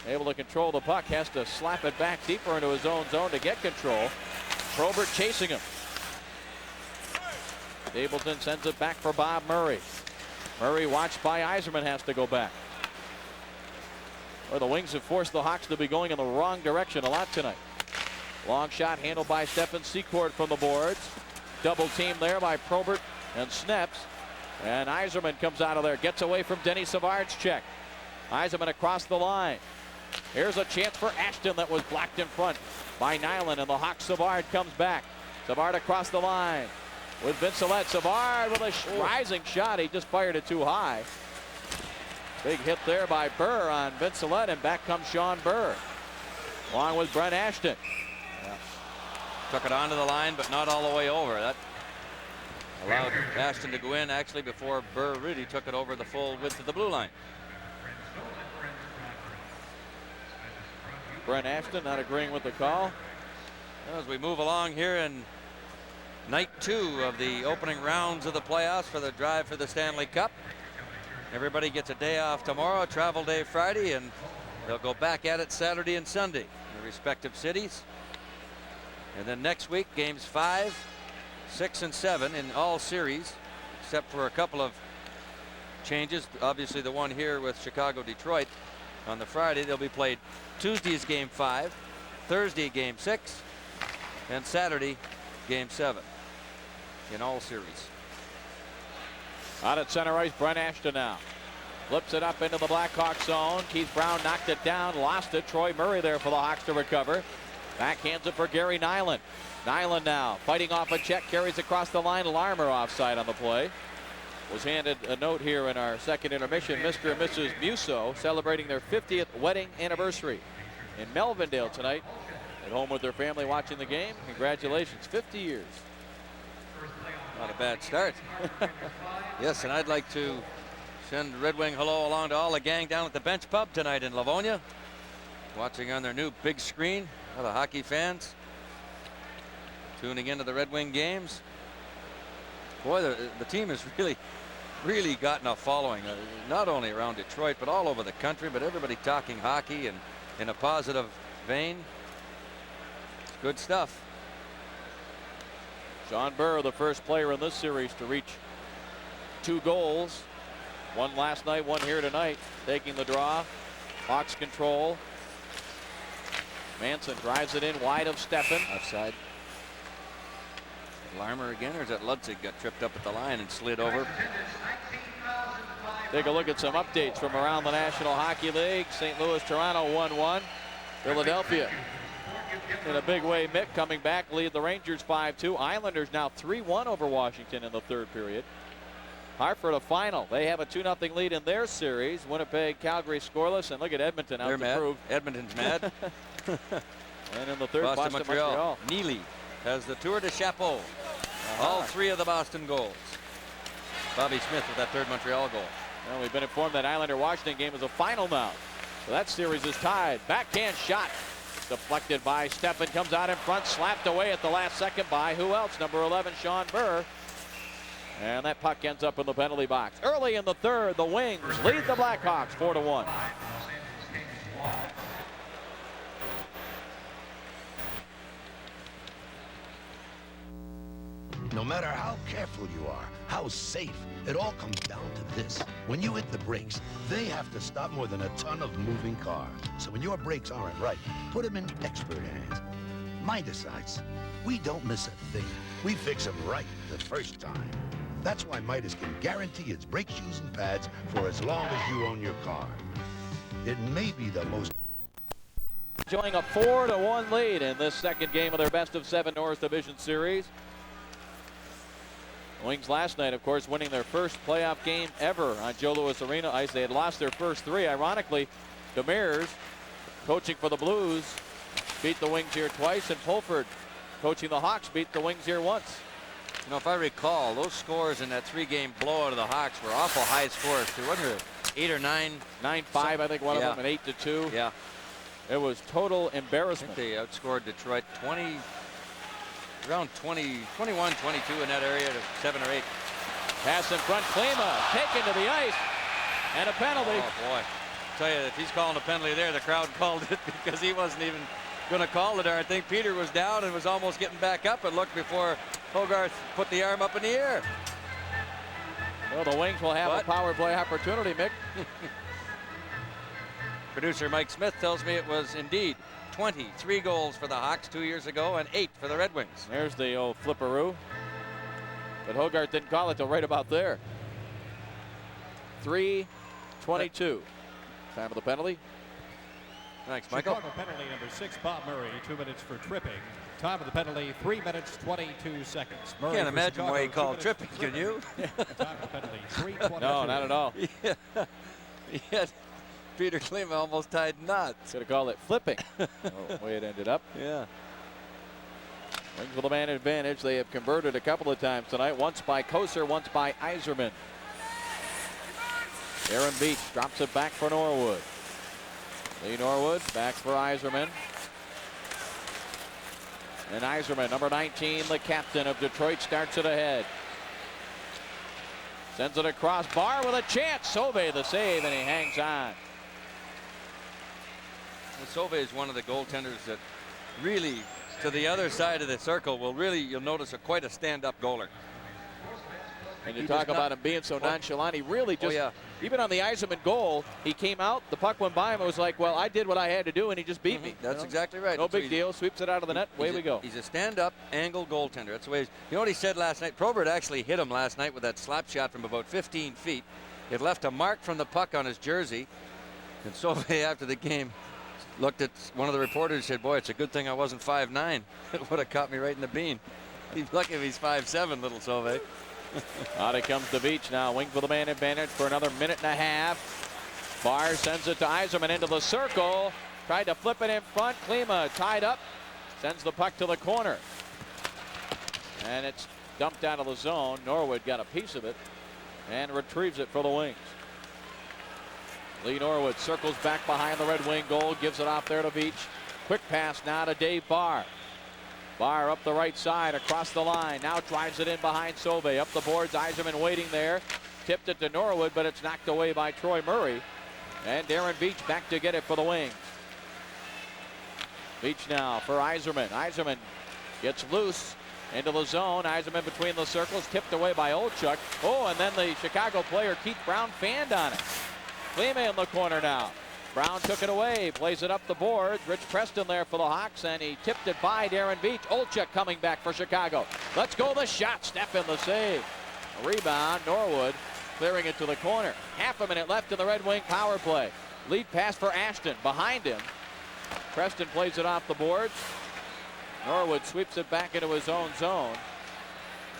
able to control the puck, has to slap it back deeper into his own zone to get control. Probert chasing him. Stapleton sends it back for Bob Murray. Murray, watched by Yzerman, has to go back. Well, the Wings have forced the Hawks to be going in the wrong direction a lot tonight. Long shot handled by Stefan Secord from the boards. Double team there by Probert and Sneps. And Yzerman comes out of there, gets away from Denny Savard's check. Yzerman across the line. Here's a chance for Ashton that was blocked in front by Nyland, and the Hawks. Savard comes back. Savard across the line with Vincelette. Savard with a rising shot. He just fired it too high. Big hit there by Burr on Vincelette, and back comes Sean Burr along with Brent Ashton. Yeah. Took it onto the line, but not all the way over. That allowed Ashton to go in actually before Burr really took it over the full width of the blue line. Brent Ashton not agreeing with the call. As we move along here in night 2 of the opening rounds of the playoffs for the drive for the Stanley Cup. Everybody gets a day off tomorrow, travel day Friday, and they'll go back at it Saturday and Sunday in their respective cities. And then next week, games 5, 6 and 7 in all series, except for a couple of changes. Obviously, the one here with Chicago-Detroit on the Friday. They'll be played Tuesday's Game 5, Thursday Game 6, and Saturday Game 7 in all series. Out at center ice, Brent Ashton now. Flips it up into the Blackhawks zone. Keith Brown knocked it down, lost it. Troy Murray there for the Hawks to recover. Backhands it for Gary Nyland. Nyland now fighting off a check, carries across the line. Larmer offside on the play. Was handed a note here in our second intermission. Mr. and Mrs. Musso celebrating their 50th wedding anniversary in Melvindale tonight. At home with their family watching the game. Congratulations, 50 years. Not a bad start. Yes, and I'd like to send Red Wing hello along to all the gang down at the Bench Pub tonight in Livonia, watching on their new big screen. All the hockey fans tuning into the Red Wing games. Boy, the team has really gotten a following, not only around Detroit, but all over the country. But everybody talking hockey and in a positive vein. It's good stuff. Sean Burr, the first player in this series to reach 2 goals. One last night, one here tonight. Taking the draw. Hawks control. Manson drives it in wide of Steffen. Offside. Larmer again, or is that Ludzig got tripped up at the line and slid over? Take a look at some updates from around the National Hockey League. St. Louis, Toronto 1-1. Philadelphia in a big way. Mick coming back, lead the Rangers 5-2. Islanders now 3-1 over Washington in the third period. Hartford a final. They have a 2-0 lead in their series. Winnipeg, Calgary scoreless, and look at Edmonton out They're to mad. prove. Edmonton's mad. And in the third, Boston, Montreal. Montreal. Neely has the tour de chapeau. All 3 of the Boston goals. Bobby Smith with that third Montreal goal. Well, we've been informed that Islander-Washington game is a final now. So that series is tied. Backhand shot deflected by Steffen. Comes out in front, slapped away at the last second by who else? Number 11, Sean Burr. And that puck ends up in the penalty box. Early in the third, the Wings lead the Blackhawks 4-1. No matter how careful you are, how safe, it all comes down to this. When you hit the brakes, they have to stop more than a ton of moving cars. So when your brakes aren't right, put them in expert hands. Midas Sites. We don't miss a thing. We fix them right the first time. That's why Midas can guarantee its brake shoes and pads for as long as you own your car. It may be the most... Enjoying a 4-1 lead in this second game of their best-of-7 North Division Series. Wings last night, of course, winning their first playoff game ever on Joe Louis Arena ice. They had lost their first 3. Ironically, Demers, coaching for the Blues, beat the Wings here twice, and Pulford, coaching the Hawks, beat the Wings here once. You know, if I recall, those scores in that 3-game blowout of the Hawks were awful high scores too. Wasn't it 8 or 9? 9-5, I think one of them, and 8-2. Yeah. It was total I embarrassment. think they outscored Detroit 20, around 21, 22 in that area to 7 or 8. Pass in front, Klima taken to the ice, and a penalty. Oh boy. I tell you, if he's calling a penalty there, the crowd called it because he wasn't even going to call it there. I think Peter was down and was almost getting back up and looked before Hogarth put the arm up in the air. Well, the Wings will have a power play opportunity, Mick. Producer Mike Smith tells me it was indeed 23 goals for the Hawks 2 years ago and 8 for the Red Wings. There's the old flipperoo. But Hogarth didn't call it till right about there. 3:22. Time of the penalty. Thanks, Michael. Chicago penalty number 6, Bob Murray, 2 minutes for tripping. Time of the penalty, 3 minutes, 22 seconds. Murray Can't imagine Chicago, why he 2 called minutes tripping, for can you? Time of the penalty, 3:22. No, not at all. Yeah. Peter Klima almost tied knots. Could have called it flipping. The way it ended up. Yeah. Wings with a man advantage. They have converted a couple of times tonight. Once by Koser, once by Yzerman. Aaron Beach drops it back for Norwood. Lee Norwood back for Yzerman. And Yzerman, number 19, the captain of Detroit, starts it ahead. Sends it across. Barr with a chance. Sauvé the save, and he hangs on. Sauvé is one of the goaltenders that really to the other side of the circle will really, you'll notice, quite a stand-up goaler. And you talk about him being so nonchalant, he really just, even on the Yzerman goal, he came out, the puck went by him, and was like, well, I did what I had to do, and he just beat me. That's exactly right. No big deal, sweeps it out of the net, away we go. He's a stand-up angle goaltender. That's the way. You know what he said last night? Probert actually hit him last night with that slap shot from about 15 feet. It left a mark from the puck on his jersey. And so after the game, looked at one of the reporters and said, boy, it's a good thing I wasn't 5'9". It would have caught me right in the bean. He's lucky if he's 5'7", little Sauve. Out it comes the Beach now. Wing for the man advantage for another minute and a half. Barr sends it to Yzerman into the circle. Tried to flip it in front. Klima tied up. Sends the puck to the corner. And it's dumped out of the zone. Norwood got a piece of it and retrieves it for the Wings. Lee Norwood circles back behind the Red Wing goal. Gives it off there to Beach. Quick pass now to Dave Barr. Barr up the right side across the line. Now drives it in behind Sauve. Up the boards. Yzerman waiting there. Tipped it to Norwood, but it's knocked away by Troy Murray. And Darren Beach back to get it for the Wings. Beach now for Yzerman. Yzerman gets loose into the zone. Yzerman between the circles. Tipped away by Olchuk. Oh, and then the Chicago player Keith Brown fanned on it. Klima in the corner now. Brown took it away, plays it up the board. Rich Preston there for the Hawks, and he tipped it by Darren Beach. Olchuk coming back for Chicago. Let's go the shot. Steffen the save. A rebound. Norwood clearing it to the corner. Half a minute left in the Red Wing power play. Lead pass for Ashton. Behind him. Preston plays it off the boards. Norwood sweeps it back into his own zone.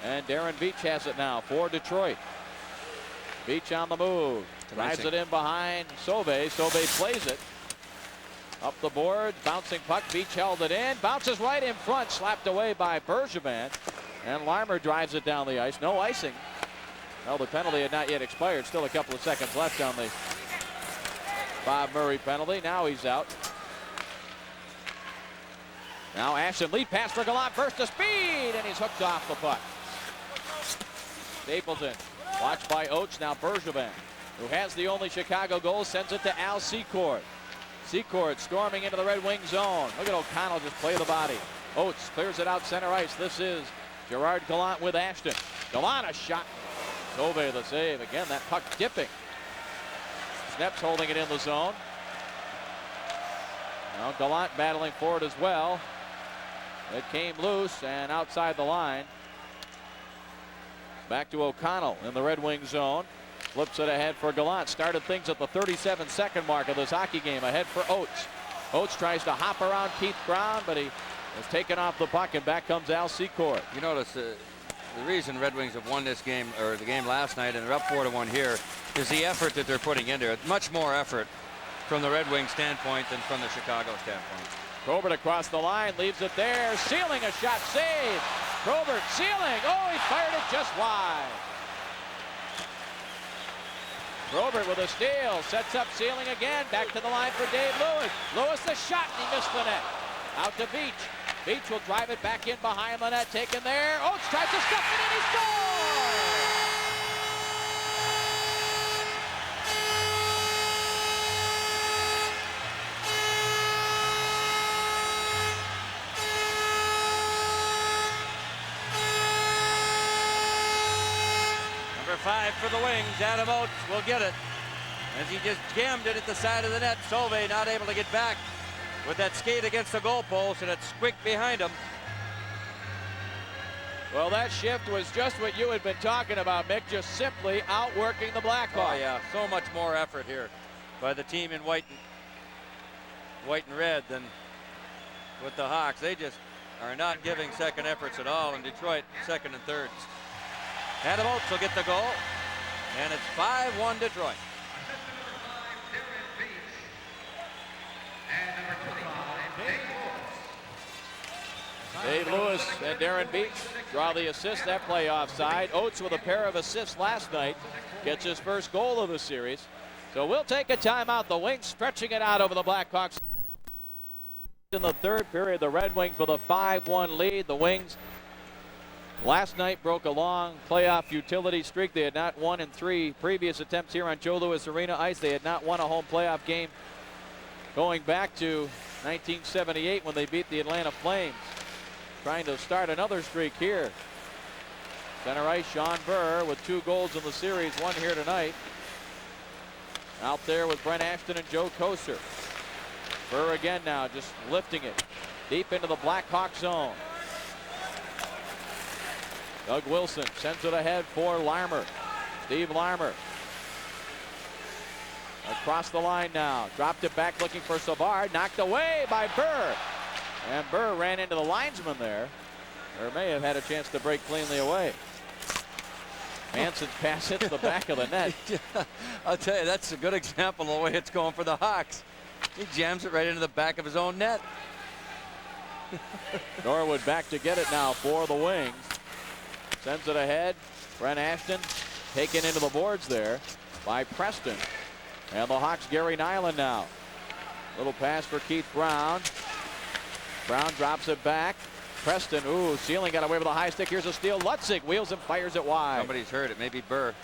And Darren Beach has it now for Detroit. Beach on the move. Drives it in behind Sauve. Sauve plays it. Up the board. Bouncing puck. Beach held it in. Bounces right in front. Slapped away by Bergevin. And Larmer drives it down the ice. No icing. Well, the penalty had not yet expired. Still a couple of seconds left on the Bob Murray penalty. Now he's out. Now Ashton, lead pass for Gallant. Burst of speed. And he's hooked off the puck. Stapleton. Watched by Oates. Now Bergevin, who has the only Chicago goal, sends it to Al Secord. Secord storming into the Red Wing zone. Look at O'Connell just play the body. Oates clears it out center ice. This is Gerard Gallant with Ashton. Gallant a shot. Sauve the save. Again, that puck dipping. Snep's holding it in the zone. Now Gallant battling for it as well. It came loose and outside the line. Back to O'Connell in the Red Wing zone. Flips it ahead for Gallant. Started things at the 37-second mark of this hockey game. Ahead for Oates. Oates tries to hop around Keith Brown, but he was taken off the puck, and back comes Al Secord. You notice the reason Red Wings have won this game, or the game last night, and they're up 4-1 here, is the effort that they're putting into it. Much more effort from the Red Wing standpoint than from the Chicago standpoint. Probert across the line, leaves it there. Sealing a shot, save. Probert sealing. Oh, he fired it just wide. Probert with a steal, sets up Sealing again. Back to the line for Dave Lewis. Lewis the shot, and he missed the net. Out to Beach. Beach will drive it back in behind the net, taken there. Oates tries to stuff it in, he scores! Number 5 for the Wings. Adam Oates will get it as he just jammed it at the side of the net. Sauve not able to get back with that skate against the goalpost, and it's squeaked behind him. Well, that shift was just what you had been talking about, Mick, just simply outworking the Blackhawks. Oh, yeah, so much more effort here by the team in white and red than with the Hawks. They just are not giving second efforts at all, and Detroit second and thirds. Adam Oates will get the goal, and it's 5-1 Detroit. Dave Lewis and Darren Beach draw the assist. That play offside. Oates with a pair of assists last night gets his first goal of the series. So we'll take a timeout. The Wings stretching it out over the Blackhawks. In the third period, the Red Wings with a 5-1 lead. The Wings last night broke a long playoff utility streak. They had not won in 3 previous attempts here on Joe Louis Arena ice. They had not won a home playoff game going back to 1978 when they beat the Atlanta Flames. trying to start another streak here. Center ice, Sean Burr with 2 goals in the series, 1 here tonight. Out there with Brent Ashton and Joe Koser. Burr again now, just lifting it deep into the Blackhawks zone. Doug Wilson sends it ahead for Larmer. Steve Larmer. Across the line now. Dropped it back looking for Savard. Knocked away by Burr. And Burr ran into the linesman there. Or may have had a chance to break cleanly away. Manson's pass hits the back of the net. I'll tell you, that's a good example of the way it's going for the Hawks. He jams it right into the back of his own net. Norwood back to get it now for the Wings. Sends it ahead. Brent Ashton taken into the boards there by Preston. And the Hawks, Gary Nyland now. Little pass for Keith Brown. Brown drops it back. Preston, Sealing got away with a high stick. Here's a steal. Lutzig wheels and fires it wide. Somebody's hurt. It may be Burr.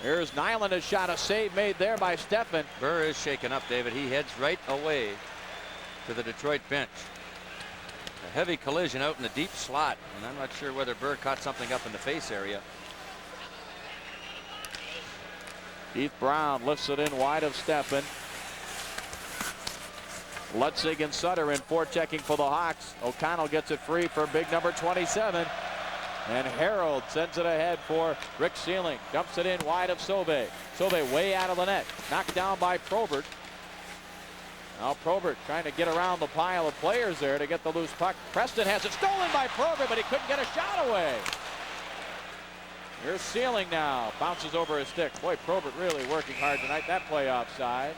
Here's Nyland, a shot, a save made there by Steffen. Burr is shaken up, David. He heads right away to the Detroit bench. A heavy collision out in the deep slot, and I'm not sure whether Burr caught something up in the face area. Keith Brown lifts it in wide of Steffen. Lutzig and Sutter in forechecking for the Hawks. O'Connell gets it free for big number 27. And Harold sends it ahead for Rick Sealing. Dumps it in wide of Sauvé. Sauvé way out of the net. Knocked down by Probert. Now Probert trying to get around the pile of players there to get the loose puck. Preston has it stolen by Probert, but he couldn't get a shot away. Here's Sealing now. Bounces over his stick. Boy, Probert really working hard tonight. That play offside.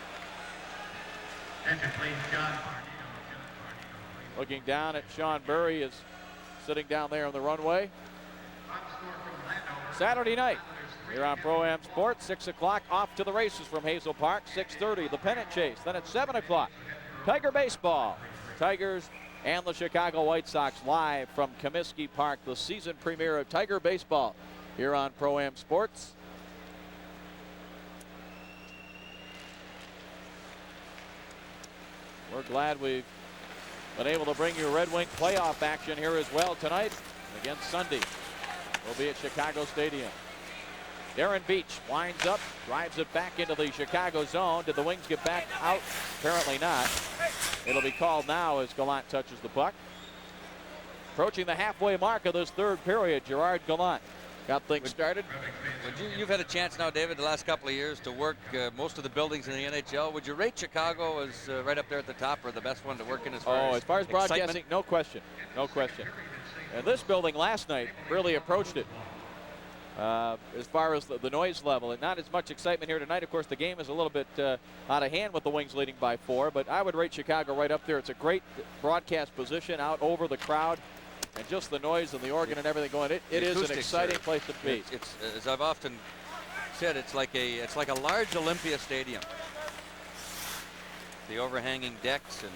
Looking down at Sean Burry is sitting down there on the runway. Saturday night here on Pro-Am Sports, 6 o'clock, off to the races from Hazel Park. 6:30, the pennant chase. Then at 7 o'clock, Tiger baseball. Tigers and the Chicago White Sox live from Comiskey Park, the season premiere of Tiger baseball here on Pro-Am Sports. We're glad we've been able to bring you Red Wing playoff action here as well tonight. Again Sunday. We'll be at Chicago Stadium. Darren Beach winds up, drives it back into the Chicago zone. Did the Wings get back out? Apparently not. It'll be called now as Gallant touches the puck. Approaching the halfway mark of this third period, Gerard Gallant got things started. You've had a chance now, David, the last couple of years to work most of the buildings in the NHL. Would you rate Chicago as right up there at the top, or the best one to work in as far as far as broadcasting, excitement? no question. No question. And this building last night really approached it as far as the noise level. And not as much excitement here tonight. Of course, the game is a little bit out of hand with the Wings leading by 4. But I would rate Chicago right up there. It's a great broadcast position out over the crowd. And just the noise and the organ and everything going. It is an exciting place to be. It's as I've often said, it's like a large Olympia Stadium. The overhanging decks and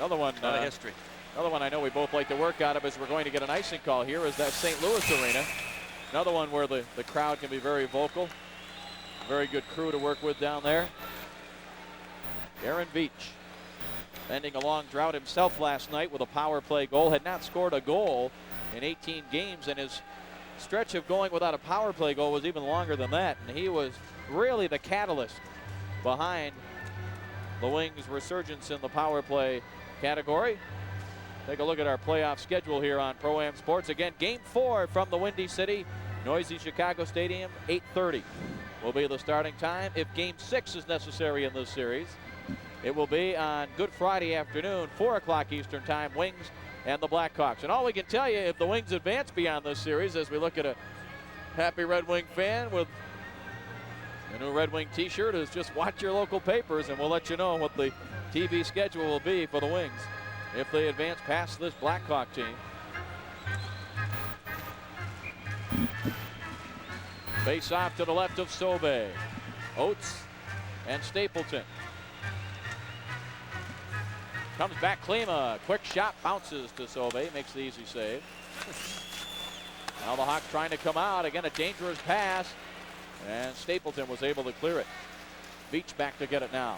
another one. A lot of history. Another one I know we both like to work out of as we're going to get an icing call here is that St. Louis Arena. Another one where the crowd can be very vocal. Very good crew to work with down there. Darren Beach ending a long drought himself last night with a power play goal. Had not scored a goal in 18 games, and his stretch of going without a power play goal was even longer than that. And he was really the catalyst behind the Wings' resurgence in the power play category. Take a look at our playoff schedule here on Pro-Am Sports. Again, Game 4 from the Windy City, noisy Chicago Stadium, 8:30 will be the starting time. If Game 6 is necessary in this series, it will be on Good Friday afternoon, 4 o'clock Eastern Time, Wings and the Blackhawks. And all we can tell you, if the Wings advance beyond this series, as we look at a happy Red Wing fan with a new Red Wing t-shirt, is just watch your local papers and we'll let you know what the TV schedule will be for the Wings if they advance past this Blackhawk team. Face off to the left of Sauvé. Oates and Stapleton. Comes back Klima. Quick shot, bounces to Sauvé, makes the easy save. Now the Hawks trying to come out. Again, a dangerous pass. And Stapleton was able to clear it. Beach back to get it now.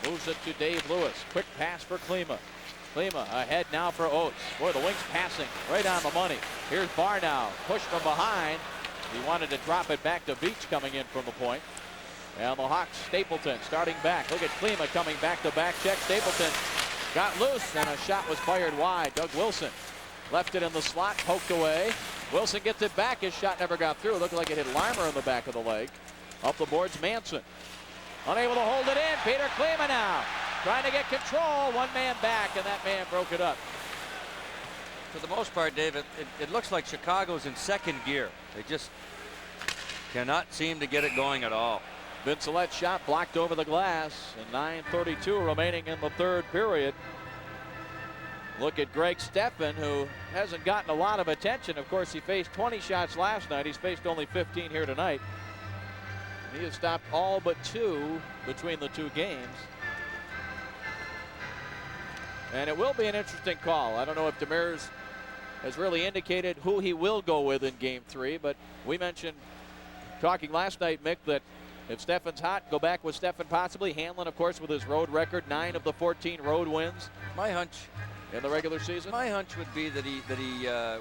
Moves it to Dave Lewis. Quick pass for Klima. Klima ahead now for Oates. Boy, the Wings passing right on the money. Here's Barr now, push from behind. He wanted to drop it back to Beach coming in from the point. And the Hawks, Stapleton starting back. Look at Klima coming back to back check. Stapleton got loose and a shot was fired wide. Doug Wilson left it in the slot, poked away. Wilson gets it back. His shot never got through. It looked like it hit Limer in the back of the leg. Up the boards, Manson. Unable to hold it in. Peter Klima now trying to get control. One man back, and that man broke it up. For the most part, David, it looks like Chicago's in second gear. They just cannot seem to get it going at all. Vince Gillette's shot blocked over the glass, and 9:32 remaining in the third period. Look at Greg Steffen, who hasn't gotten a lot of attention. Of course, he faced 20 shots last night. He's faced only 15 here tonight. He has stopped all but 2 between the 2 games. And it will be an interesting call. I don't know if Demers has really indicated who he will go with in Game 3, but we mentioned, talking last night, Mick, that if Steffen's hot, go back with Steffen possibly. Hanlon, of course, with his road record, 9 of the 14 road wins. My hunch in the regular season? My hunch would be that he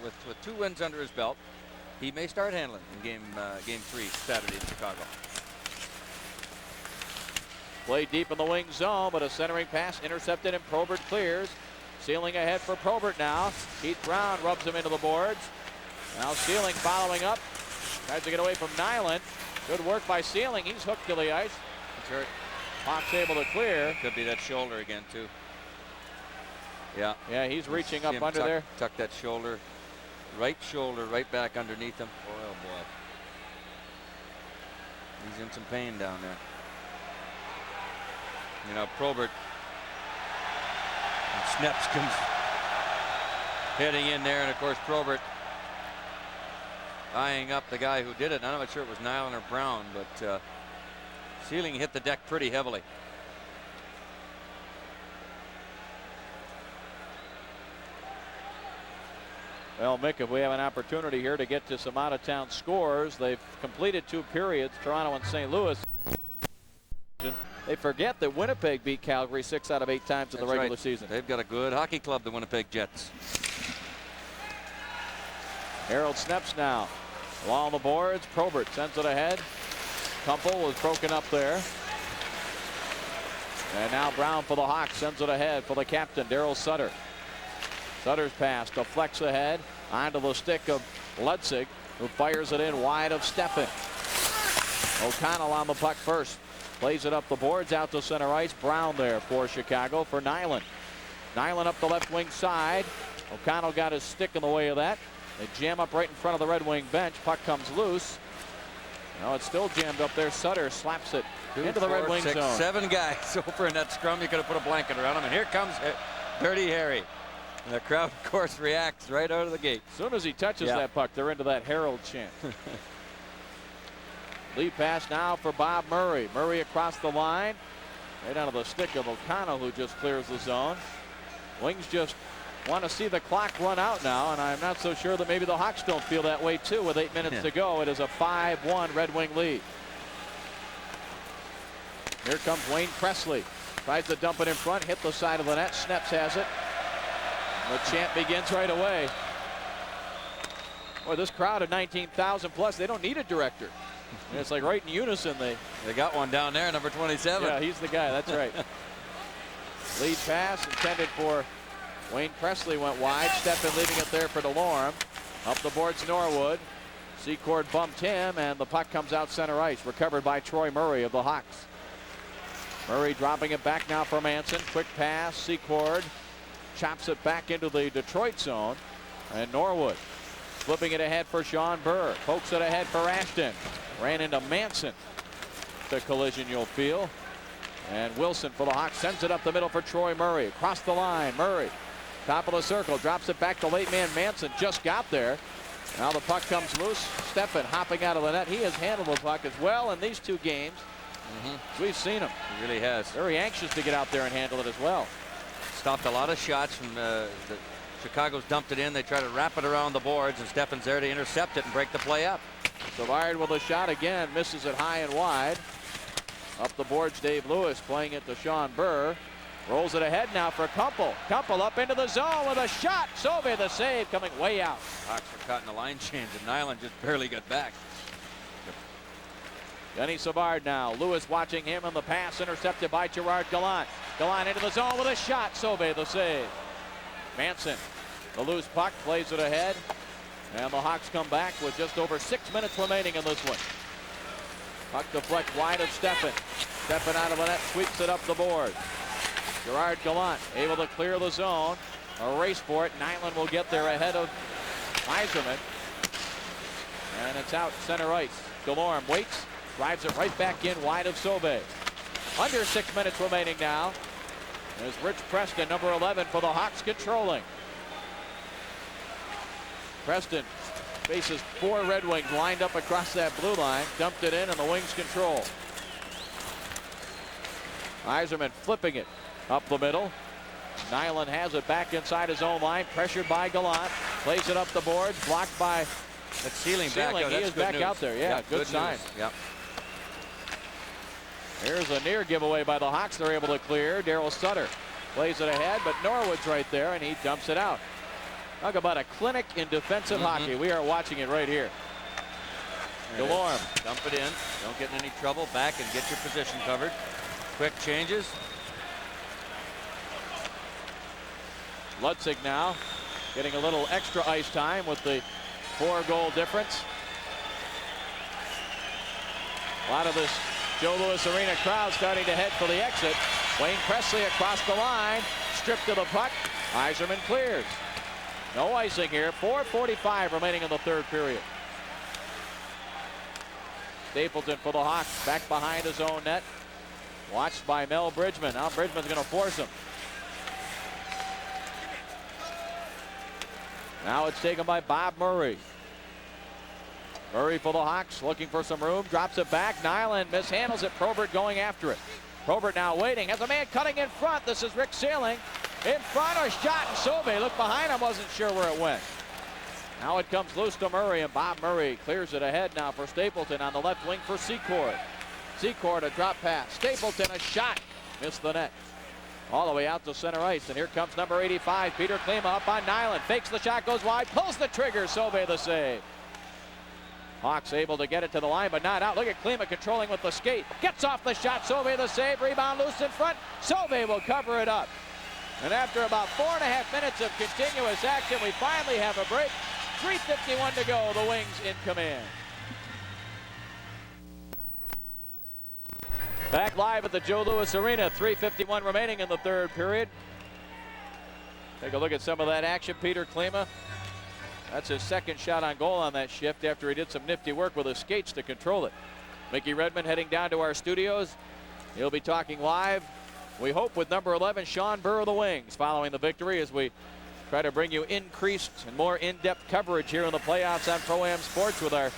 with 2 wins under his belt, he may start Hanlon in game 3 Saturday in Chicago. Played deep in the wing zone, but a centering pass intercepted and Probert clears. Sealing ahead for Probert now. Keith Brown rubs him into the boards. Now Sealing following up. Tries to get away from Nyland. Good work by Sealing. He's hooked to the ice. He's hurt. Hawks able to clear. Could be that shoulder again, too. Yeah. Yeah, he's reaching up under there. Tuck that shoulder. Right shoulder right back underneath him. Oh, boy. He's in some pain down there. You know, Probert and Sneps comes heading in there, and of course Probert eyeing up the guy who did it. I'm not sure it was Nyland or Brown, but Sealing hit the deck pretty heavily. Well, Mick, if we have an opportunity here to get to some out-of-town scores, they've completed 2 periods, Toronto and St. Louis. They forget that Winnipeg beat Calgary 6 out of 8 times in the regular season. They've got a good hockey club, the Winnipeg Jets. Harold Sneps now along the boards. Probert sends it ahead. Kumpel was broken up there. And now Brown for the Hawks sends it ahead for the captain, Darryl Sutter. Sutter's pass deflects ahead onto the stick of Lutzig, who fires it in wide of Steffen. O'Connell on the puck first. Plays it up the boards out to center ice. Brown there for Chicago for Nyland. Nyland up the left wing side. O'Connell got his stick in the way of that. They jam up right in front of the Red Wing bench. Puck comes loose. No, it's still jammed up there. Sutter slaps it into the Red Wing zone. 7 guys over in that scrum. You could have put a blanket around him. And here comes Dirty Harry. And the crowd, of course, reacts right out of the gate. As soon as he touches that puck, they're into that Harold chant. Lead pass now for Bob Murray. Murray across the line. Right out of the stick of O'Connell, who just clears the zone. Wings just want to see the clock run out now, and I'm not so sure that maybe the Hawks don't feel that way, too, with 8 minutes to go. It is a 5-1 Red Wing lead. Here comes Wayne Presley. Tries to dump it in front, hit the side of the net. Sneps has it. The chant begins right away. Boy, this crowd of 19,000 plus, they don't need a director. And it's like right in unison. They got one down there, number 27. Yeah, he's the guy. That's right. Lead pass intended for Wayne Presley went wide. Steffen leaving it there for DeLorme. Up the boards, Norwood. Secord bumped him, and the puck comes out center ice. Recovered by Troy Murray of the Hawks. Murray dropping it back now for Manson. Quick pass. Secord chops it back into the Detroit zone. And Norwood flipping it ahead for Sean Burr. Pokes it ahead for Ashton. Ran into Manson. The collision you'll feel. And Wilson for the Hawks sends it up the middle for Troy Murray. Across the line, Murray. Top of the circle, drops it back to late man Manson. Just got there. Now the puck comes loose. Steffen hopping out of the net. He has handled the puck as well in these 2 games. We've seen him. He really has. Very anxious to get out there and handle it as well. Stopped a lot of shots from Chicago's dumped it in. They try to wrap it around the boards, and Steffen's there to intercept it and break the play up. Savard with a shot again, misses it high and wide. Up the boards, Dave Lewis playing it to Sean Burr. Rolls it ahead now for Kumpel. Kumpel up into the zone with a shot. Sauve the save, coming way out. Hawks are caught in the line change, and Nyland just barely got back. Denny Savard now. Lewis watching him on the pass, intercepted by Gerard Gallant. Gallant into the zone with a shot. Sauve the save. Manson, the loose puck, plays it ahead. And the Hawks come back with just over 6 minutes remaining in this one. Puck deflects wide of Steffen. Steffen out of the net, sweeps it up the board. Gerard Gallant able to clear the zone. A race for it. Nyland will get there ahead of Yzerman. And it's out center ice. Delorme waits, drives it right back in wide of Sauve. Under 6 minutes remaining now. There's Rich Preston, number 11 for the Hawks, controlling. Preston faces 4 Red Wings lined up across that blue line. Dumped it in, and the Wings control. Yzerman flipping it up the middle. Nyland has it back inside his own line, pressured by Gallant. Plays it up the boards, blocked by Sealing back out. He is back out there. Yeah, good sign. Yep. Here's a near giveaway by the Hawks. They're able to clear. Daryl Sutter plays it ahead, but Norwood's right there, and he dumps it out. Talk about a clinic in defensive hockey. We are watching it right here. Delorme. Dump it in. Don't get in any trouble. Back and get your position covered. Quick changes. Lutzig now getting a little extra ice time with the 4-goal difference. A lot of this Joe Louis Arena crowd starting to head for the exit. Wayne Presley across the line, stripped to the puck. Yzerman clears. No icing here. 4:45 remaining in the third period. Stapleton for the Hawks, back behind his own net. Watched by Mel Bridgman. Now Bridgman's going to force him. Now it's taken by Bob Murray. Murray for the Hawks, looking for some room, drops it back. Nyland mishandles it. Probert going after it. Probert now waiting. Has a man cutting in front. This is Rick Sealing. In front, a shot, and Sauve looked behind him, wasn't sure where it went. Now it comes loose to Murray, and Bob Murray clears it ahead now for Stapleton on the left wing for Secord. Secord, a drop pass. Stapleton, a shot. Missed the net. All the way out to center ice, and here comes number 85, Peter Klima up on Nyland. Fakes the shot, goes wide, pulls the trigger. Sauve the save. Hawks able to get it to the line, but not out. Look at Klima controlling with the skate. Gets off the shot. Sauve the save. Rebound loose in front. Sauve will cover it up. And after about 4.5 minutes of continuous action, we finally have a break. 3:51 to go. The Wings in command. Back live at the Joe Louis Arena. 3:51 remaining in the third period. Take a look at some of that action. Peter Klima. That's his second shot on goal on that shift after he did some nifty work with his skates to control it. Mickey Redmond heading down to our studios. He'll be talking live, we hope, with number 11, Sean Burr of the Wings, following the victory as we try to bring you increased and more in-depth coverage here in the playoffs on Pro-Am Sports with our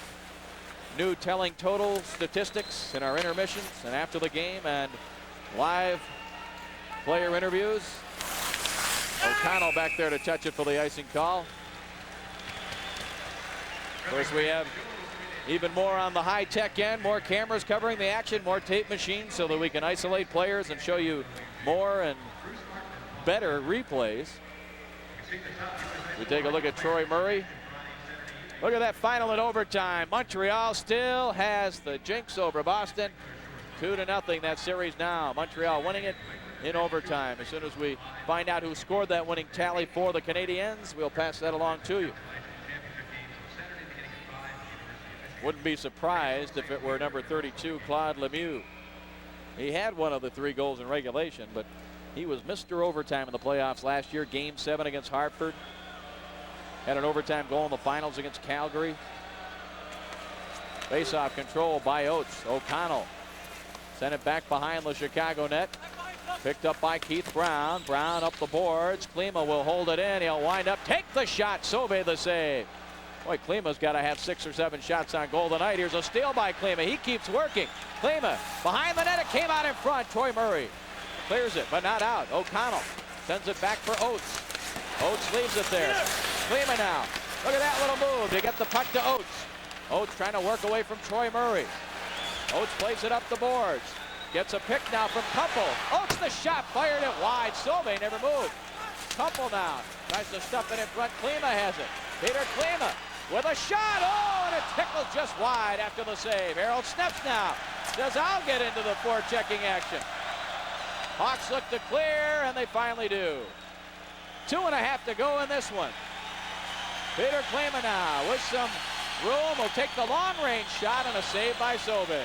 new telling total statistics in our intermissions and after the game and live player interviews. O'Connell back there to touch it for the icing call. Of course, we have even more on the high-tech end, more cameras covering the action, more tape machines so that we can isolate players and show you more and better replays. We take a look at Troy Murray. Look at that final in overtime. Montreal still has the jinx over Boston. 2-0 that series now. Montreal winning it in overtime. As soon as we find out who scored that winning tally for the Canadiens, we'll pass that along to you. Wouldn't be surprised if it were number 32, Claude Lemieux. He had one of the 3 goals in regulation, but he was Mr. Overtime in the playoffs last year. Game 7 against Hartford. Had an overtime goal in the finals against Calgary. Face-off control by Oates. O'Connell sent it back behind the Chicago net. Picked up by Keith Brown. Brown up the boards. Klima will hold it in. He'll wind up, take the shot. Sauve the save. Boy, Klima's got to have 6 or 7 shots on goal tonight. Here's a steal by Klima. He keeps working. Klima behind the net. It came out in front. Troy Murray clears it, but not out. O'Connell sends it back for Oates. Oates leaves it there. Klima now. Look at that little move to get the puck to Oates. Oates trying to work away from Troy Murray. Oates plays it up the boards. Gets a pick now from Kumpel. Oaks the shot, fired it wide. Sauvé never moved. Kumpel now tries to stuff it in front. Klima has it. Peter Klima with a shot. Oh, and it tickles just wide after the save. Harold Snepps now says, I'll get into the forechecking action. Hawks look to clear, and they finally do. 2.5 to go in this one. Peter Klima now with some room will take the long-range shot and a save by Sauvé.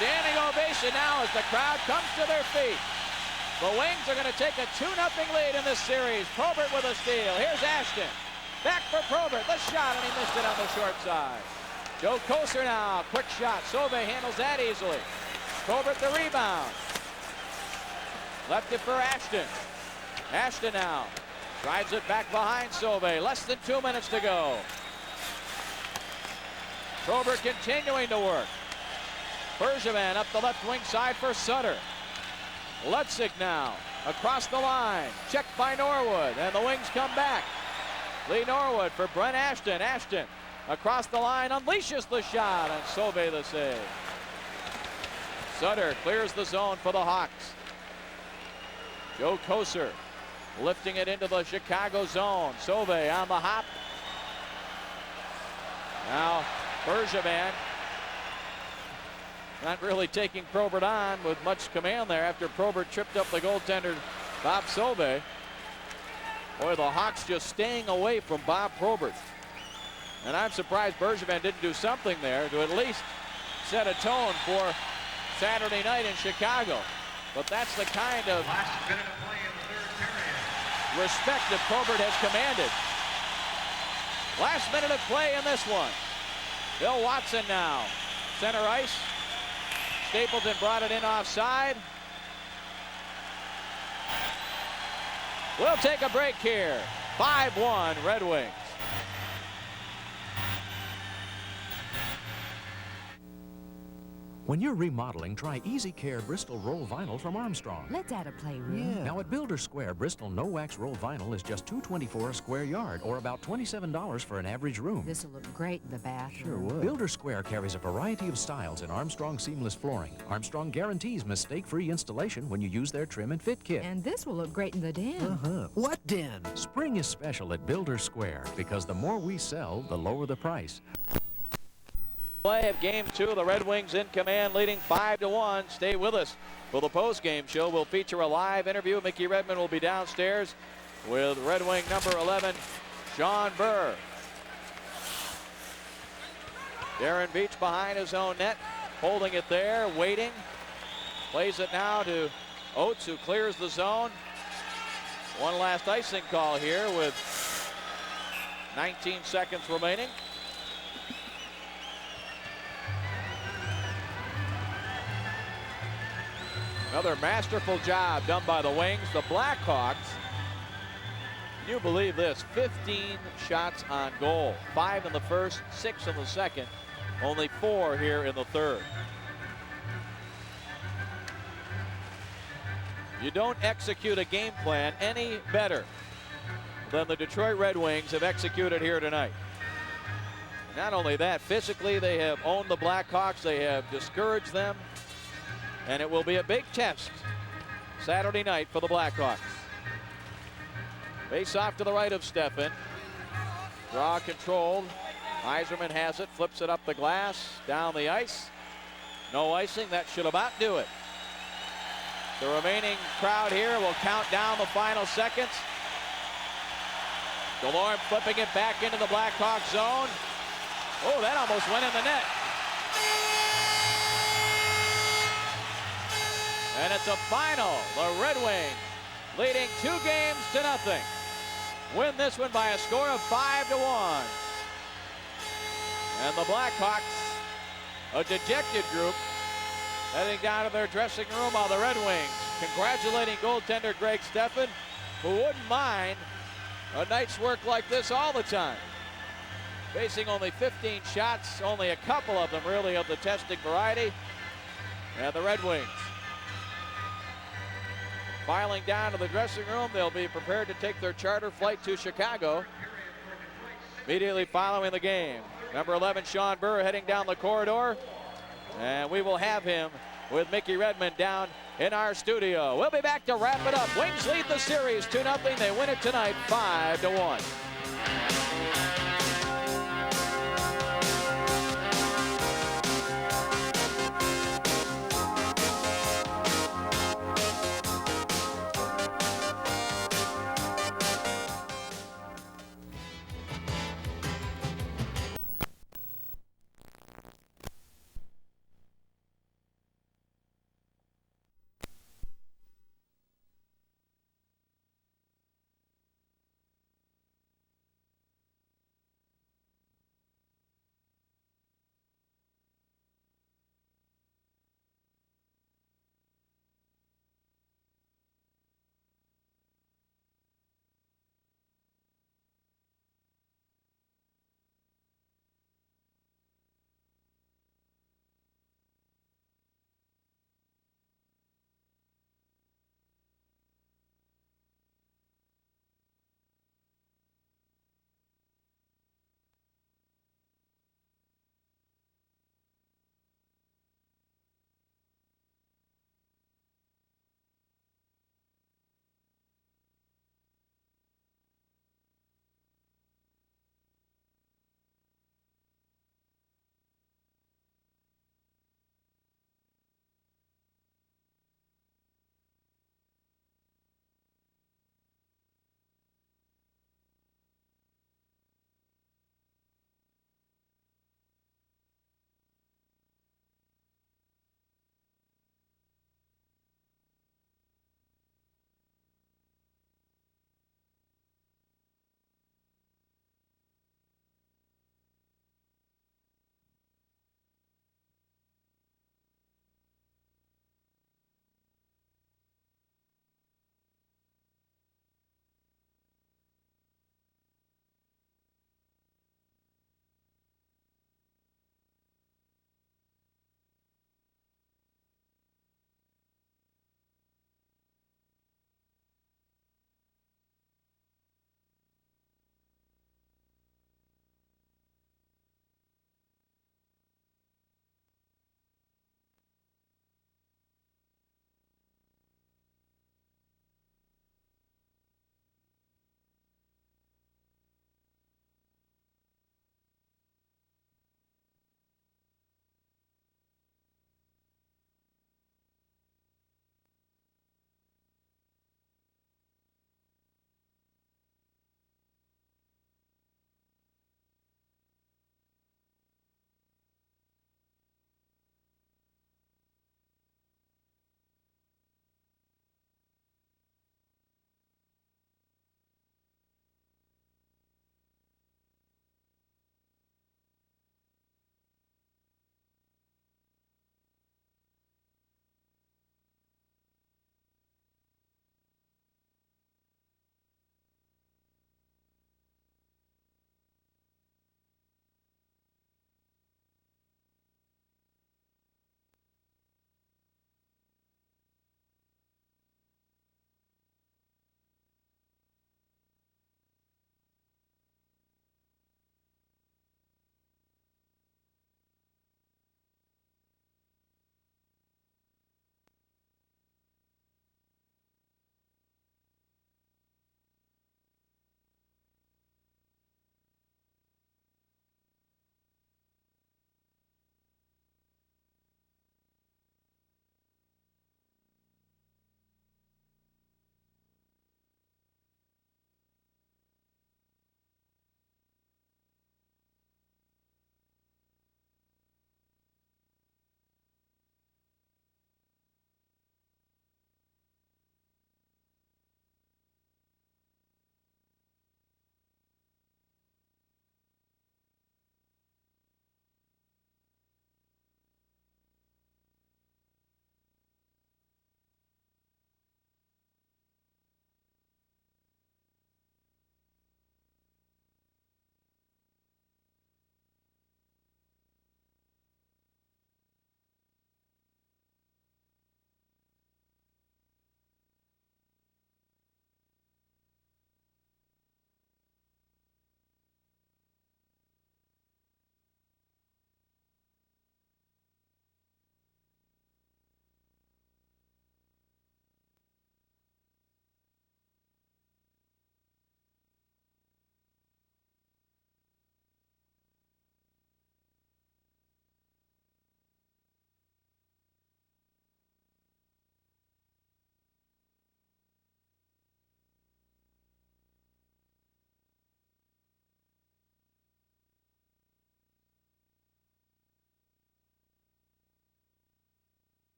Standing ovation now as the crowd comes to their feet. The Wings are going to take a 2-0 lead in this series. Probert with a steal. Here's Ashton. Back for Probert. The shot, and he missed it on the short side. Joe Kocur now. Quick shot. Sauvé handles that easily. Probert the rebound. Left it for Ashton. Ashton now drives it back behind Sauvé. Less than 2 minutes to go. Probert continuing to work. Bergevin up the left wing side for Sutter. Lutzig now across the line. Checked by Norwood, and the Wings come back. Lee Norwood for Brent Ashton. Ashton across the line unleashes the shot, and Sauvé the save. Sutter clears the zone for the Hawks. Joe Kocur lifting it into the Chicago zone. Sauvé on the hop. Now Bergevin not really taking Probert on with much command there after Probert tripped up the goaltender Bob Sauvé. Boy, the Hawks just staying away from Bob Probert. And I'm surprised Bergevin didn't do something there to at least set a tone for Saturday night in Chicago. But that's the kind of respect that Probert has commanded. Last minute of play in this one. Bill Watson now. Center ice. Stapleton brought it in offside. We'll take a break here. 5-1 Red Wings. When you're remodeling, try Easy Care Bristol Roll Vinyl from Armstrong. Let's add a playroom. Yeah. Now at Builder Square, Bristol No Wax Roll Vinyl is just $2.24 a square yard, or about $27 for an average room. This will look great in the bathroom. Sure would. Builder Square carries a variety of styles in Armstrong seamless flooring. Armstrong guarantees mistake-free installation when you use their trim and fit kit. And this will look great in the den. What den? Spring is special at Builder Square because the more we sell, the lower the price. Play of Game 2, the Red Wings in command, leading 5-1. Stay with us for the post-game show. We'll feature a live interview. Mickey Redmond will be downstairs with Red Wing number 11, Sean Burr. Darren Beach behind his own net, holding it there, waiting. Plays it now to Oates, who clears the zone. One last icing call here with 19 seconds remaining. Another masterful job done by the Wings. The Blackhawks, can you believe this? 15 shots on goal. 5 in the first, 6 in the second. Only 4 here in the third. You don't execute a game plan any better than the Detroit Red Wings have executed here tonight. Not only that, physically they have owned the Blackhawks. They have discouraged them. And it will be a big test Saturday night for the Blackhawks. Face off to the right of Steffen. Draw controlled. Yzerman has it, flips it up the glass, down the ice. No icing, that should about do it. The remaining crowd here will count down the final seconds. Delorme flipping it back into the Blackhawks zone. Oh, that almost went in the net. And it's a final. The Red Wings leading 2-0. Win this one by a score of 5-1. And the Blackhawks, a dejected group, heading down to their dressing room, while the Red Wings congratulating goaltender Greg Steffen, who wouldn't mind a night's work like this all the time. Facing only 15 shots, only a couple of them really of the testing variety. And the Red Wings filing down to the dressing room. They'll be prepared to take their charter flight to Chicago immediately following the game. Number 11, Sean Burr, heading down the corridor. And we will have him with Mickey Redmond down in our studio. We'll be back to wrap it up. Wings lead the series 2-0. They win it tonight 5-1.